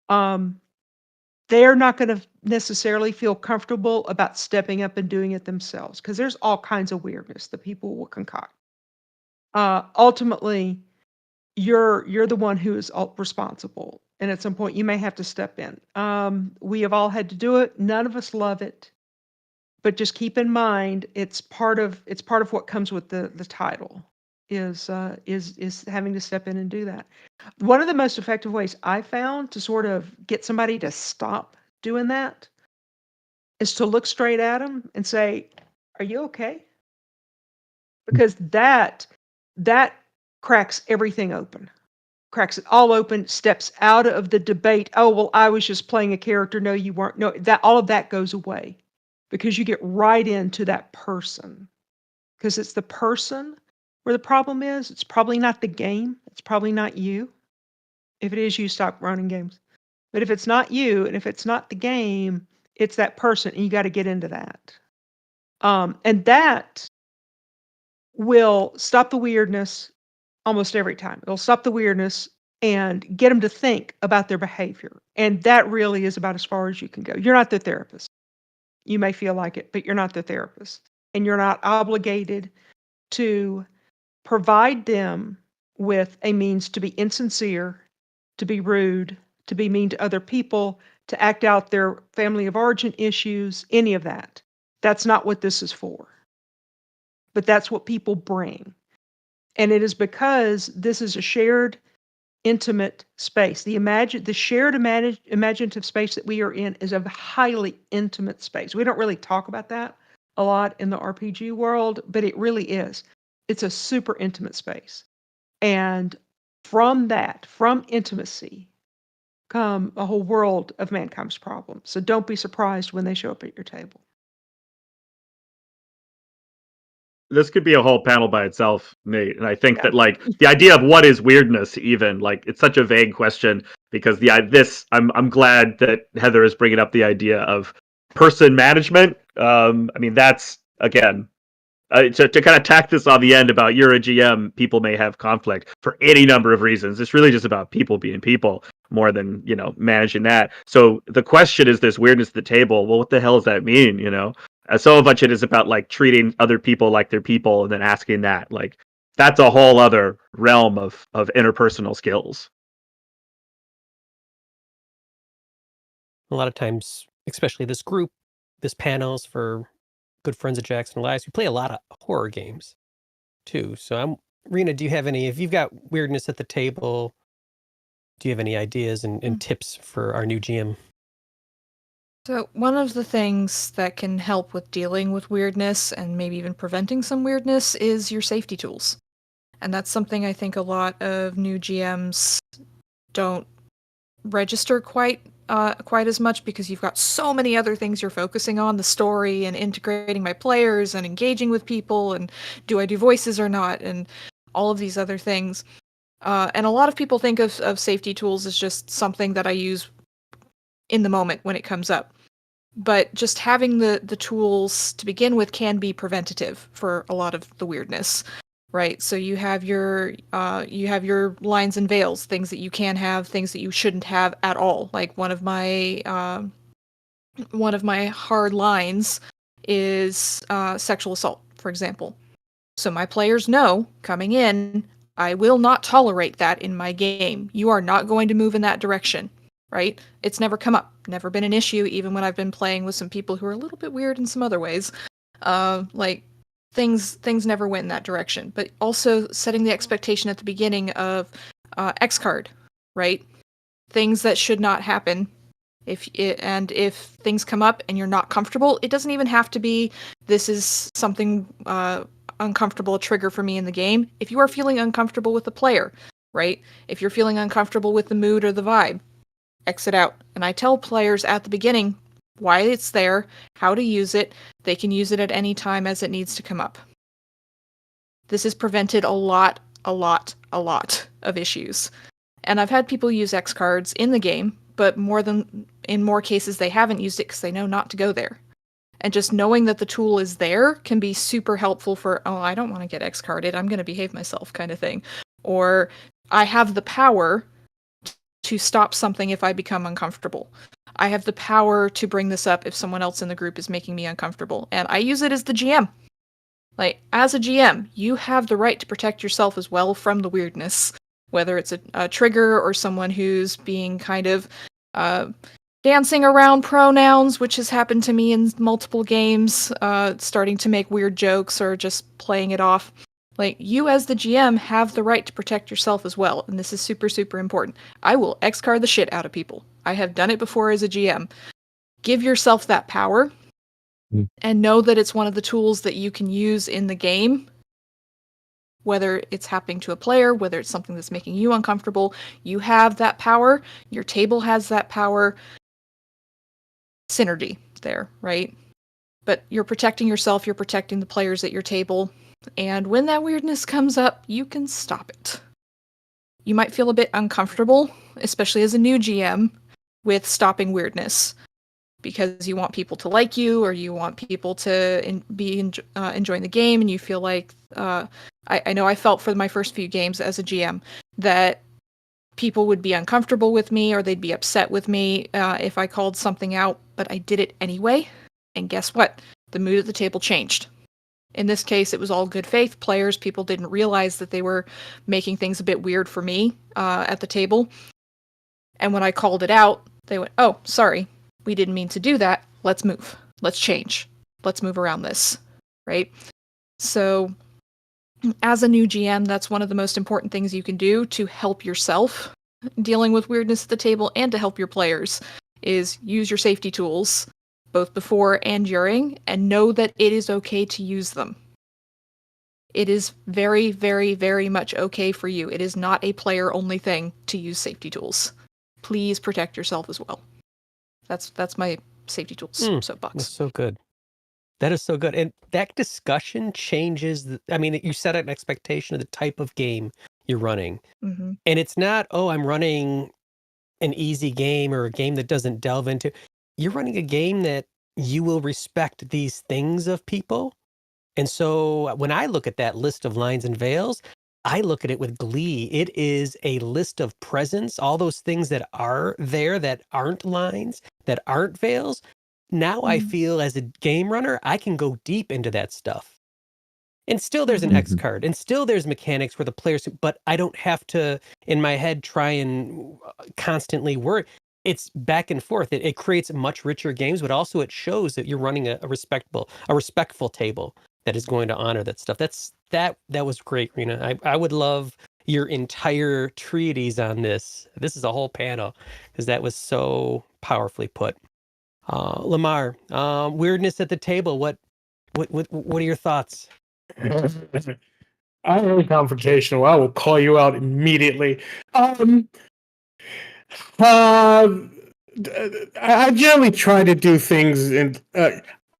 Um, they're not going to necessarily feel comfortable about stepping up and doing it themselves because there's all kinds of weirdness that people will concoct. Ultimately, you're the one who is responsible, and at some point you may have to step in. We have all had to do it. None of us love it, but just keep in mind it's part of what comes with the title is having to step in and do that. One of the most effective ways I found to sort of get somebody to stop doing that is to look straight at them and say, "Are you okay?" Because that cracks everything open. Cracks it all open, steps out of the debate. "Oh, well, I was just playing a character." No, you weren't. No, that all of that goes away because you get right into that person. Because it's the person where the problem is. It's probably not the game. It's probably not you. If it is you, stop running games. But if it's not you and if it's not the game, it's that person, and you got to get into that. And that will stop the weirdness almost every time. It'll stop the weirdness and get them to think about their behavior. And that really is about as far as you can go. You're not the therapist. You may feel like it, but you're not the therapist. And you're not obligated to provide them with a means to be insincere, to be rude, to be mean to other people, to act out their family of origin issues, any of that. That's not what this is for. But that's what people bring. And it is because this is a shared, intimate space. The shared imaginative space that we are in is a highly intimate space. We don't really talk about that a lot in the RPG world, but it really is. It's a super intimate space. And from intimacy, come a whole world of mankind's problems. So don't be surprised when they show up at your table. This could be a whole panel by itself, Nate. And I think Yeah. that like the idea of what is weirdness, even like it's such a vague question because I'm glad that Heather is bringing up the idea of person management. I mean that's again to kind of tack this on the end about you're a GM, people may have conflict for any number of reasons. It's really just about people being people more than managing that. So the question is this weirdness at the table. Well, what the hell does that mean? So much it is about like treating other people like they're people and then asking that like that's a whole other realm of interpersonal skills. A lot of times, especially this panel's for good friends of Jackson Elias. We play a lot of horror games too. So Rina, do you have any, if you've got weirdness at the table, do you have any ideas and tips for our new GM? So, one of the things that can help with dealing with weirdness and maybe even preventing some weirdness is your safety tools. And that's something I think a lot of new GMs don't register quite as much because you've got so many other things you're focusing on, the story and integrating my players and engaging with people and do I do voices or not and all of these other things. And a lot of people think of safety tools as just something that I use in the moment when it comes up. But just having the tools to begin with can be preventative for a lot of the weirdness, right? So you have your lines and veils, things that you can have, things that you shouldn't have at all. Like one of my hard lines is sexual assault, for example. So my players know coming in, I will not tolerate that in my game. You are not going to move in that direction. Right? It's never come up, never been an issue, even when I've been playing with some people who are a little bit weird in some other ways. Like things never went in that direction. But also setting the expectation at the beginning of X card, right? Things that should not happen. If things come up and you're not comfortable, it doesn't even have to be this is something uncomfortable, a trigger for me in the game. If you are feeling uncomfortable with the player, right? If you're feeling uncomfortable with the mood or the vibe, exit out. And I tell players at the beginning why it's there, how to use it. They can use it at any time as it needs to come up. This has prevented a lot of issues. And I've had people use X cards in the game, but in more cases they haven't used it because they know not to go there. And just knowing that the tool is there can be super helpful for, oh, I don't want to get X carded, I'm going to behave myself kind of thing. Or I have the power to stop something if I become uncomfortable. I have the power to bring this up if someone else in the group is making me uncomfortable. And I use it as the GM. Like, as a GM, you have the right to protect yourself as well from the weirdness. Whether it's a trigger or someone who's being kind of dancing around pronouns, which has happened to me in multiple games, starting to make weird jokes or just playing it off. Like, you as the GM have the right to protect yourself as well, and this is super, super important. I will X-card the shit out of people. I have done it before as a GM. Give yourself that power, and know that it's one of the tools that you can use in the game, whether it's happening to a player, whether it's something that's making you uncomfortable. You have that power. Your table has that power. Synergy there, right? But you're protecting yourself, you're protecting the players at your table. And when that weirdness comes up, you can stop it. You might feel a bit uncomfortable, especially as a new GM, with stopping weirdness. Because you want people to like you, or you want people to be enjoying the game, and you feel like... I know I felt for my first few games as a GM that people would be uncomfortable with me, or they'd be upset with me if I called something out, but I did it anyway. And guess what? The mood at the table changed. In this case, it was all good faith players. People didn't realize that they were making things a bit weird for me at the table. And when I called it out, they went, oh, sorry, we didn't mean to do that. Let's move. Let's change. Let's move around this. Right? So, as a new GM, that's one of the most important things you can do to help yourself dealing with weirdness at the table and to help your players, is use your safety tools both before and during, and know that it is okay to use them. It is very, very, very much okay for you. It is not a player-only thing to use safety tools. Please protect yourself as well. That's my safety tools soapbox. That's so good. That is so good. And that discussion changes, you set an expectation of the type of game you're running. Mm-hmm. And it's not, oh, I'm running an easy game or a game that doesn't delve into... You're running a game that you will respect these things of people. And so when I look at that list of lines and veils, I look at it with glee. It is a list of presents, all those things that are there that aren't lines, that aren't veils. Now I feel as a game runner, I can go deep into that stuff. And still there's an X card, and still there's mechanics where the players, but I don't have to, in my head, try and constantly worry. it's back and forth. It creates much richer games, but also it shows that you're running a respectful table that is going to honor that stuff. That was great, Rina. I would love your entire treatise on this. This is a whole panel because that was so powerfully put. Lemar, weirdness at the table. What are your thoughts? I'm very confrontational. I will call you out immediately. I generally try to do things, and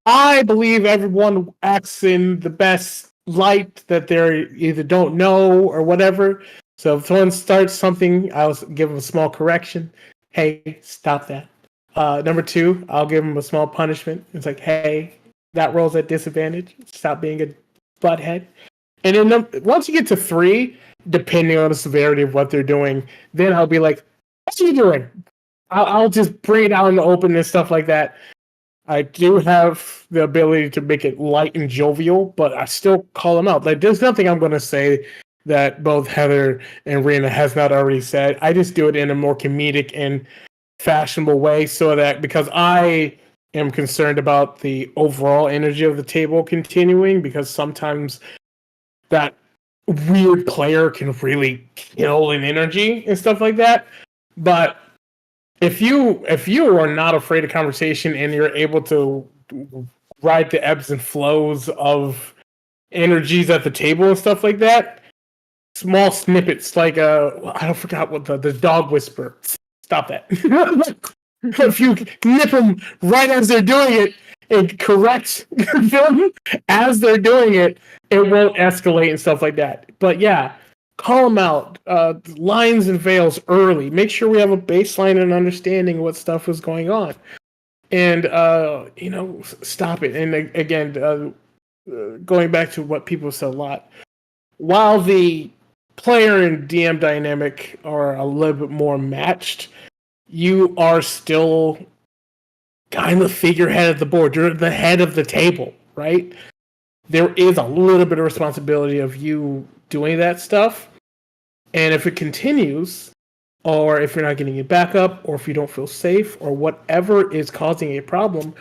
I believe everyone acts in the best light that they either don't know or whatever. So if someone starts something, I'll give them a small correction. Hey, stop that. Number two, I'll give them a small punishment. It's like, hey, that rolls at disadvantage. Stop being a butthead. And then once you get to three, depending on the severity of what they're doing, then I'll be like, what are you doing? I'll just bring it out in the open and stuff like that. I do have the ability to make it light and jovial, but I still call them out. Like, there's nothing I'm going to say that both Heather and Rina has not already said. I just do it in a more comedic and fashionable way, so that because I am concerned about the overall energy of the table continuing, because sometimes that weird player can really kill an energy and stuff like that. But if you are not afraid of conversation and you're able to ride the ebbs and flows of energies at the table and stuff like that, small snippets like I forgot what the dog whisper. Stop that. If you nip them right as they're doing it and correct them as they're doing it, it won't escalate and stuff like that. But yeah, call them out. Lines and veils early. Make sure we have a baseline and understanding what stuff is going on. And, stop it. And again, going back to what people said a lot, while the player and DM dynamic are a little bit more matched, you are still kind of the figurehead of the board. You're the head of the table, right? There is a little bit of responsibility of you doing that stuff. And if it continues, or if you're not getting it back up, or if you don't feel safe, or whatever is causing a problem,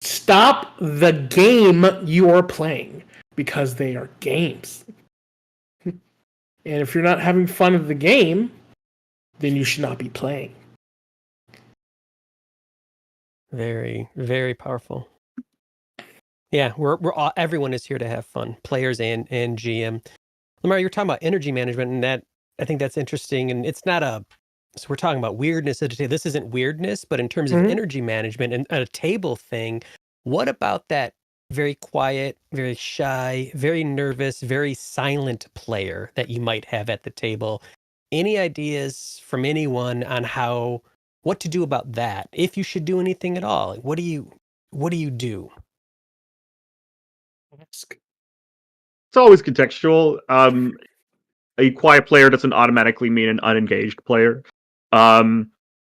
stop the game you are playing, because they are games. And if you're not having fun of the game, then you should not be playing. Very, very powerful. Yeah, we're all, everyone is here to have fun, players and GM. Lemar, you're talking about energy management, and that I think that's interesting. And it's not so we're talking about weirdness at a table. This isn't weirdness, but in terms of energy management and a table thing, what about that very quiet, very shy, very nervous, very silent player that you might have at the table? Any ideas from anyone on what to do about that? If you should do anything at all, what do you do? It's always contextual. A quiet player doesn't automatically mean an unengaged player.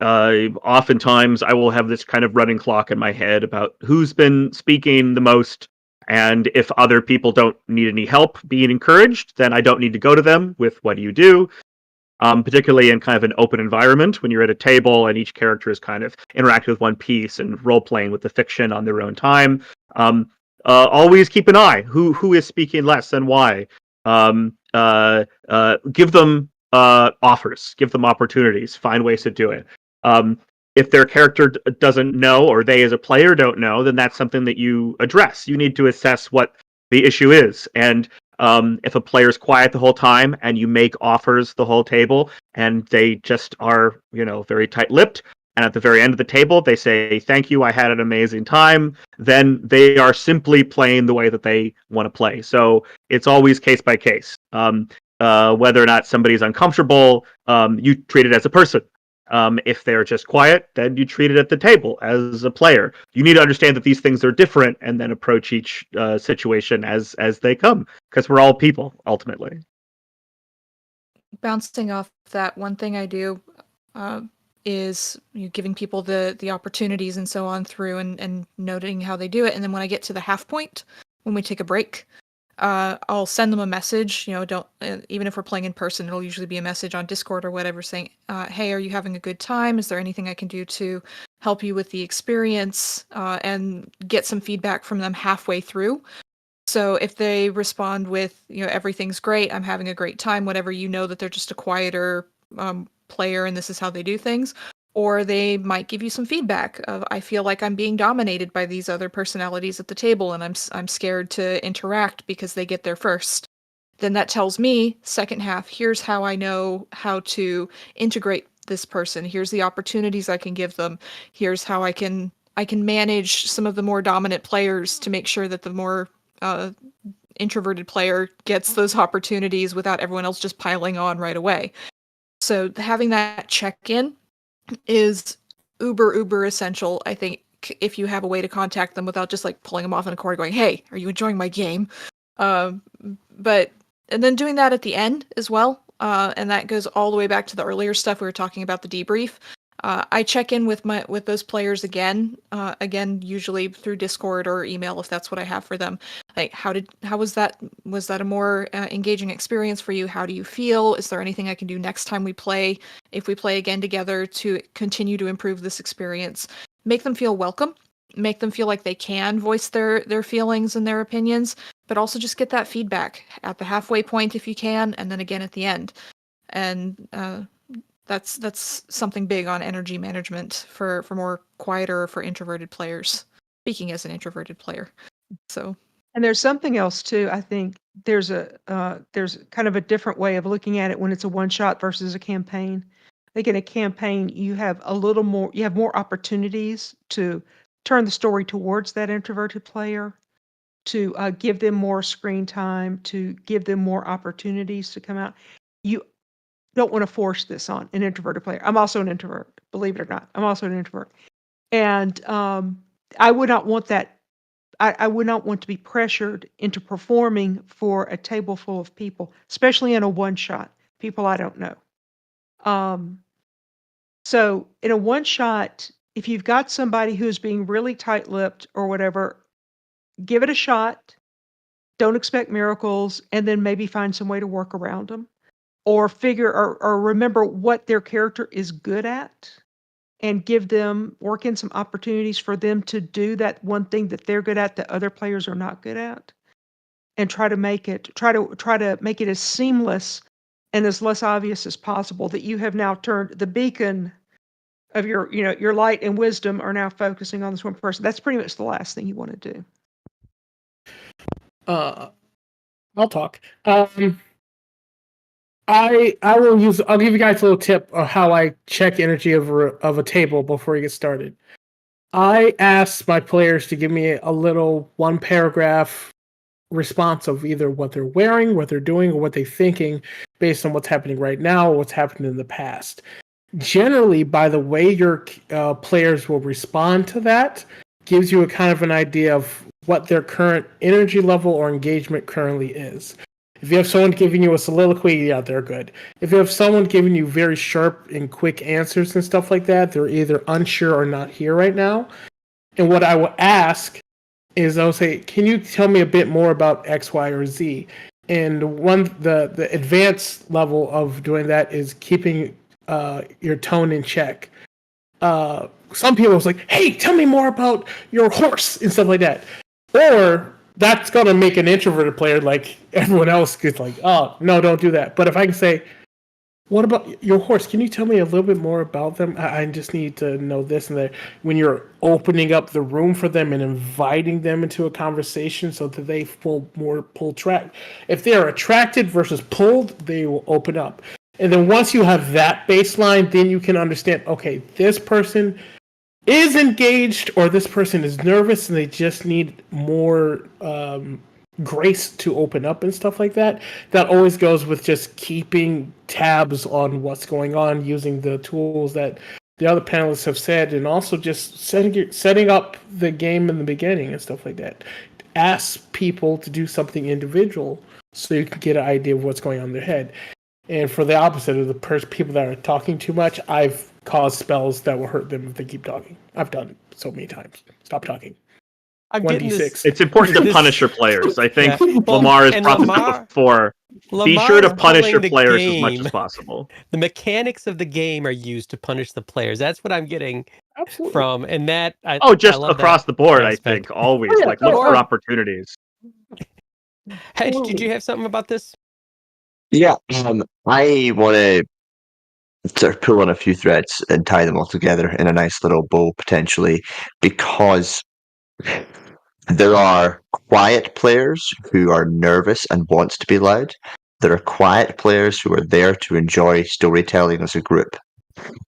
Oftentimes, I will have this kind of running clock in my head about who's been speaking the most, and if other people don't need any help being encouraged, then I don't need to go to them with what do you do. Particularly in kind of an open environment when you're at a table and each character is kind of interacting with one piece and role playing with the fiction on their own time. Always keep an eye who is speaking less and why. Give them offers, give them opportunities, find ways to do it. If their character doesn't know, or they as a player don't know, then that's something that you address. You need to assess what the issue is, and if a player's quiet the whole time and you make offers the whole table and they just are, very tight-lipped, and at the very end of the table they say, thank you, I had an amazing time, then they are simply playing the way that they want to play. So it's always case by case. Whether or not somebody's uncomfortable, you treat it as a person. If they're just quiet, then you treat it at the table as a player. You need to understand that these things are different and then approach each situation as they come, because we're all people, ultimately. Bouncing off that, one thing I do is giving people the opportunities and so on through and noting how they do it. And then when I get to the half point, when we take a break, I'll send them a message. Don't even if we're playing in person, it'll usually be a message on Discord or whatever saying, "Hey, are you having a good time? Is there anything I can do to help you with the experience?" And get some feedback from them halfway through. So if they respond with, everything's great, I'm having a great time, whatever, that they're just a quieter player and this is how they do things. Or they might give you some feedback of, I feel like I'm being dominated by these other personalities at the table and I'm scared to interact because they get there first. Then that tells me, second half, here's how I know how to integrate this person. Here's the opportunities I can give them. Here's how I can manage some of the more dominant players to make sure that the more introverted player gets those opportunities without everyone else just piling on right away. So having that check-in is uber essential, I think, if you have a way to contact them without just like pulling them off in a corner going, "Hey, are you enjoying my game?" But and then doing that at the end as well, and that goes all the way back to the earlier stuff we were talking about, the debrief. I check in with those players again, usually through Discord or email if that's what I have for them. Like, how was that? Was that a more engaging experience for you? How do you feel? Is there anything I can do next time we play, if we play again together, to continue to improve this experience? Make them feel welcome. Make them feel like they can voice their feelings and their opinions, but also just get that feedback at the halfway point if you can, and then again at the end. And that's something big on energy management for more quieter, for introverted players. Speaking as an introverted player, so. And there's something else too. I think there's kind of a different way of looking at it when it's a one shot versus a campaign. I think in a campaign you have more opportunities to turn the story towards that introverted player, to give them more screen time, to give them more opportunities to come out. You don't want to force this on an introverted player. I'm also an introvert, believe it or not. I'm also an introvert. And I would not want that. I would not want to be pressured into performing for a table full of people, especially in a one shot, people I don't know. So in a one shot, if you've got somebody who's being really tight lipped or whatever, give it a shot. Don't expect miracles, and then maybe find some way to work around them. Or remember what their character is good at and work in some opportunities for them to do that one thing that they're good at that other players are not good at, and try to make it as seamless and as less obvious as possible that you have now turned the beacon of your light and wisdom are now focusing on this one person. That's pretty much the last thing you want to do. I'll talk. I'll give you guys a little tip of how I check energy of a table before we get started. I ask my players to give me a little one paragraph response of either what they're wearing, what they're doing, or what they're thinking based on what's happening right now or what's happened in the past. Generally, by the way your players will respond to that, gives you a kind of an idea of what their current energy level or engagement currently is. If you have someone giving you a soliloquy, yeah, they're good. If you have someone giving you very sharp and quick answers and stuff like that, they're either unsure or not here right now. And what I will ask is I'll say, can you tell me a bit more about X, Y, or Z? And the advanced level of doing that is keeping your tone in check. Some people was like, hey, tell me more about your horse and stuff like that. Or that's going to make an introverted player like everyone else gets like, oh, no, don't do that. But if I can say, what about your horse? Can you tell me a little bit more about them? I just need to know this and that. When you're opening up the room for them and inviting them into a conversation so that they pull track. If they are attracted versus pulled, they will open up. And then once you have that baseline, then you can understand, okay, this person is engaged or this person is nervous and they just need more grace to open up and stuff like that. That always goes with just keeping tabs on what's going on, using the tools that the other panelists have said, and also just setting up the game in the beginning and stuff like that. Ask people to do something individual so you can get an idea of what's going on in their head. And for the opposite of the people that are talking too much, I've caused spells that will hurt them if they keep talking. I've done it so many times. Stop talking. I'm getting this. 1d6. It's important to This- punish your players. I think Yeah. Well, Lemar has and brought this Lemar- up before. Be Lemar sure to is punish your pulling the players as much game. as possible. The mechanics of the game are used to punish the players. That's what I'm getting Absolutely. from, and that I Just love across that the board, aspect. I think always Oh, yeah, like look no, for or- opportunities. Hedge, did you have something about this? Yeah, I want to sort of pull on a few threads and tie them all together in a nice little bow, potentially, because there are quiet players who are nervous and want to be loud. There are quiet players who are there to enjoy storytelling as a group.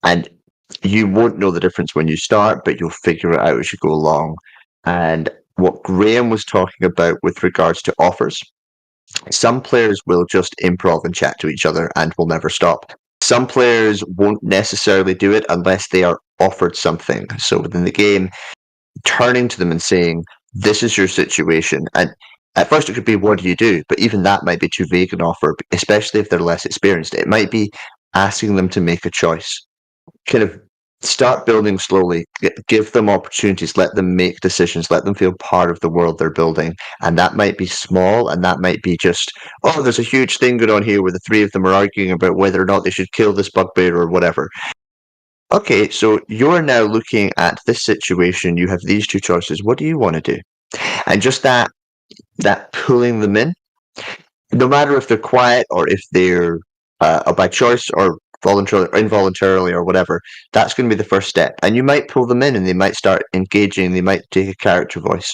And you won't know the difference when you start, but you'll figure it out as you go along. And what Graham was talking about with regards to offers, some players will just improv and chat to each other and will never stop. Some players won't necessarily do it unless they are offered something. So within the game, turning to them and saying, this is your situation. And at first it could be, what do you do? But even that might be too vague an offer, especially if they're less experienced. It might be asking them to make a choice. Kind of start building slowly, give them opportunities, let them make decisions, let them feel part of the world they're building. And that might be small, and that might be just, oh, there's a huge thing going on here where the three of them are arguing about whether or not they should kill this bugbear or whatever. Okay, so you're now looking at this situation. You have these two choices. What do you want to do? And just that pulling them in, no matter if they're quiet or if they're by choice or voluntarily or involuntarily or whatever, that's going to be the first step. And you might pull them in and they might start engaging, they might take a character voice.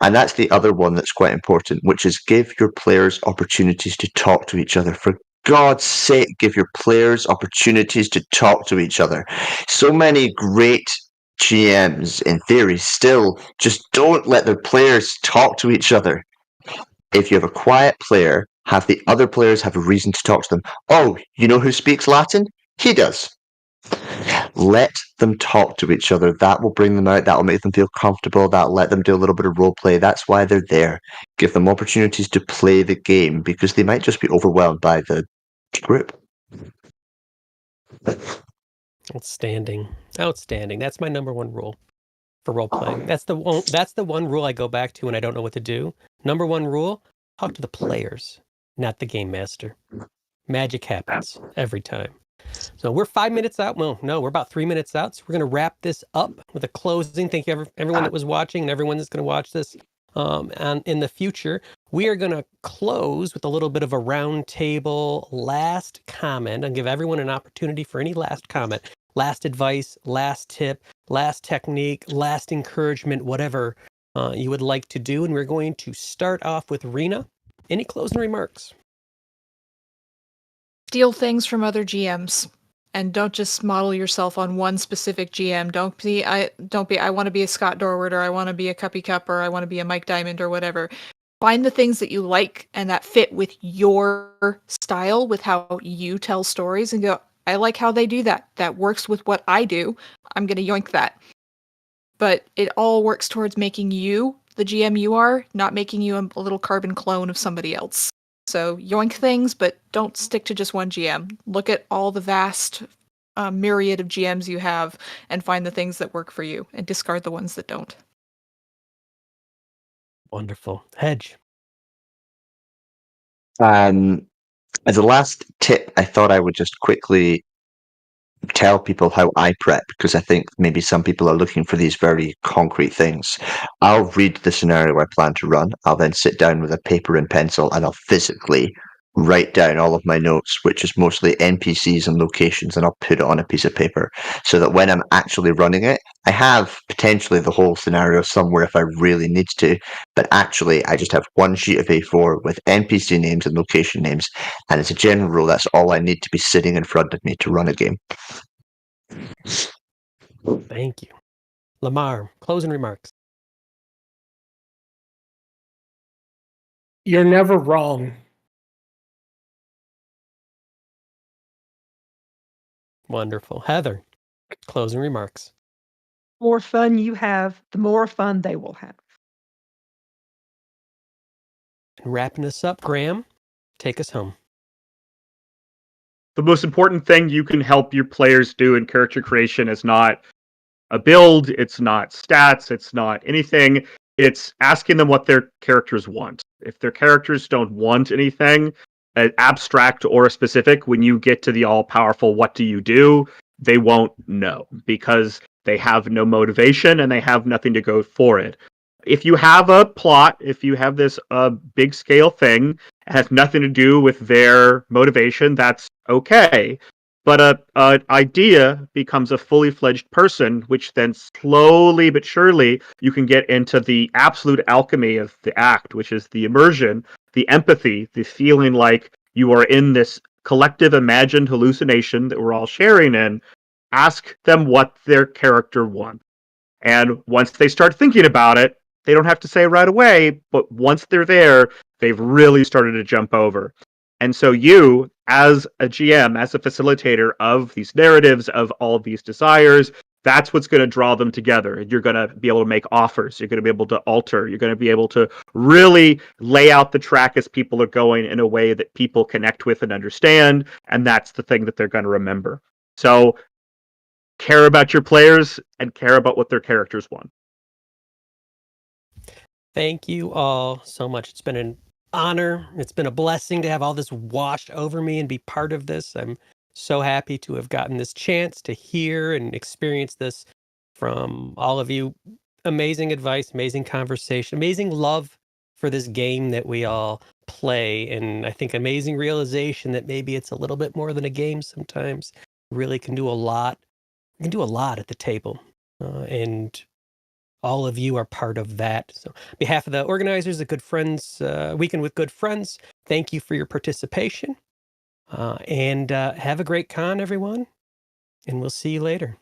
And that's the other one that's quite important, which is give your players opportunities to talk to each other. For God's sake, give your players opportunities to talk to each other. So many great GMs, in theory, still just don't let their players talk to each other. If you have a quiet player, have the other players have a reason to talk to them. Oh, you know who speaks Latin? He does. Let them talk to each other. That will bring them out. That will make them feel comfortable. That will let them do a little bit of role play. That's why they're there. Give them opportunities to play the game because they might just be overwhelmed by the group. Outstanding. That's my number one rule for role playing. That's the one rule I go back to when I don't know what to do. Number one rule: talk to the players, not the game master. Magic happens every time. So we're 5 minutes out. Well, no, we're about 3 minutes out. So we're going to wrap this up with a closing. Thank you, everyone that was watching and everyone that's going to watch this. And in the future, we are going to close with a little bit of a round table last comment and give everyone an opportunity for any last comment, last advice, last tip, last technique, last encouragement, whatever you would like to do. And we're going to start off with Rina. Any closing remarks? Steal things from other GMs. And don't just model yourself on one specific GM. Don't be I want to be a Scott Dorward, or I want to be a Cuppy Cup, or I want to be a Mike Diamond, or whatever. Find the things that you like and that fit with your style, with how you tell stories, and go, I like how they do that. That works with what I do. I'm going to yoink that. But it all works towards making you the GM you are, not making you a little carbon clone of somebody else. So yoink things, but don't stick to just one GM. Look at all the vast myriad of GMs you have and find the things that work for you and discard the ones that don't. Wonderful. Hedge. As a last tip, I thought I would just quickly tell people how I prep, because I think maybe some people are looking for these very concrete things. I'll read the scenario I plan to run. I'll then sit down with a paper and pencil and I'll physically write down all of my notes, which is mostly NPCs and locations, and I'll put it on a piece of paper so that when I'm actually running it, I have potentially the whole scenario somewhere if I really need to, but actually I just have one sheet of A4 with NPC names and location names, and as a general rule, that's all I need to be sitting in front of me to run a game. Thank you. Lemar, closing remarks. You're never wrong. Wonderful. Heather, closing remarks. The more fun you have, the more fun they will have. And wrapping us up, Graham, take us home. The most important thing you can help your players do in character creation is not a build, it's not stats, it's not anything. It's asking them what their characters want. If their characters don't want anything, abstract or specific, when you get to the all-powerful what do you do, they won't know because they have no motivation and they have nothing to go for it. If you have a plot, if you have this big scale thing, it has nothing to do with their motivation, that's okay. But a idea becomes a fully fledged person, which then slowly but surely you can get into the absolute alchemy of the act, which is the immersion, the empathy, the feeling like you are in this collective imagined hallucination that we're all sharing in. Ask them what their character wants. And once they start thinking about it, they don't have to say it right away, but once they're there, they've really started to jump over. And so you, as a GM, as a facilitator of these narratives, of all of these desires, that's what's going to draw them together. You're going to be able to make offers. You're going to be able to alter. You're going to be able to really lay out the track as people are going in a way that people connect with and understand. And that's the thing that they're going to remember. So care about your players and care about what their characters want. Thank you all so much. It's been an honor. It's been a blessing to have all this washed over me and be part of this. I'm so happy to have gotten this chance to hear and experience this from all of you. Amazing advice, amazing conversation, amazing love for this game that we all play. And I think amazing realization that maybe it's a little bit more than a game sometimes. Really can do a lot. You can do a lot at the table. And all of you are part of that. So on behalf of the organizers of Good Friends, Weekend with Good Friends, thank you for your participation. And have a great con, everyone. And we'll see you later.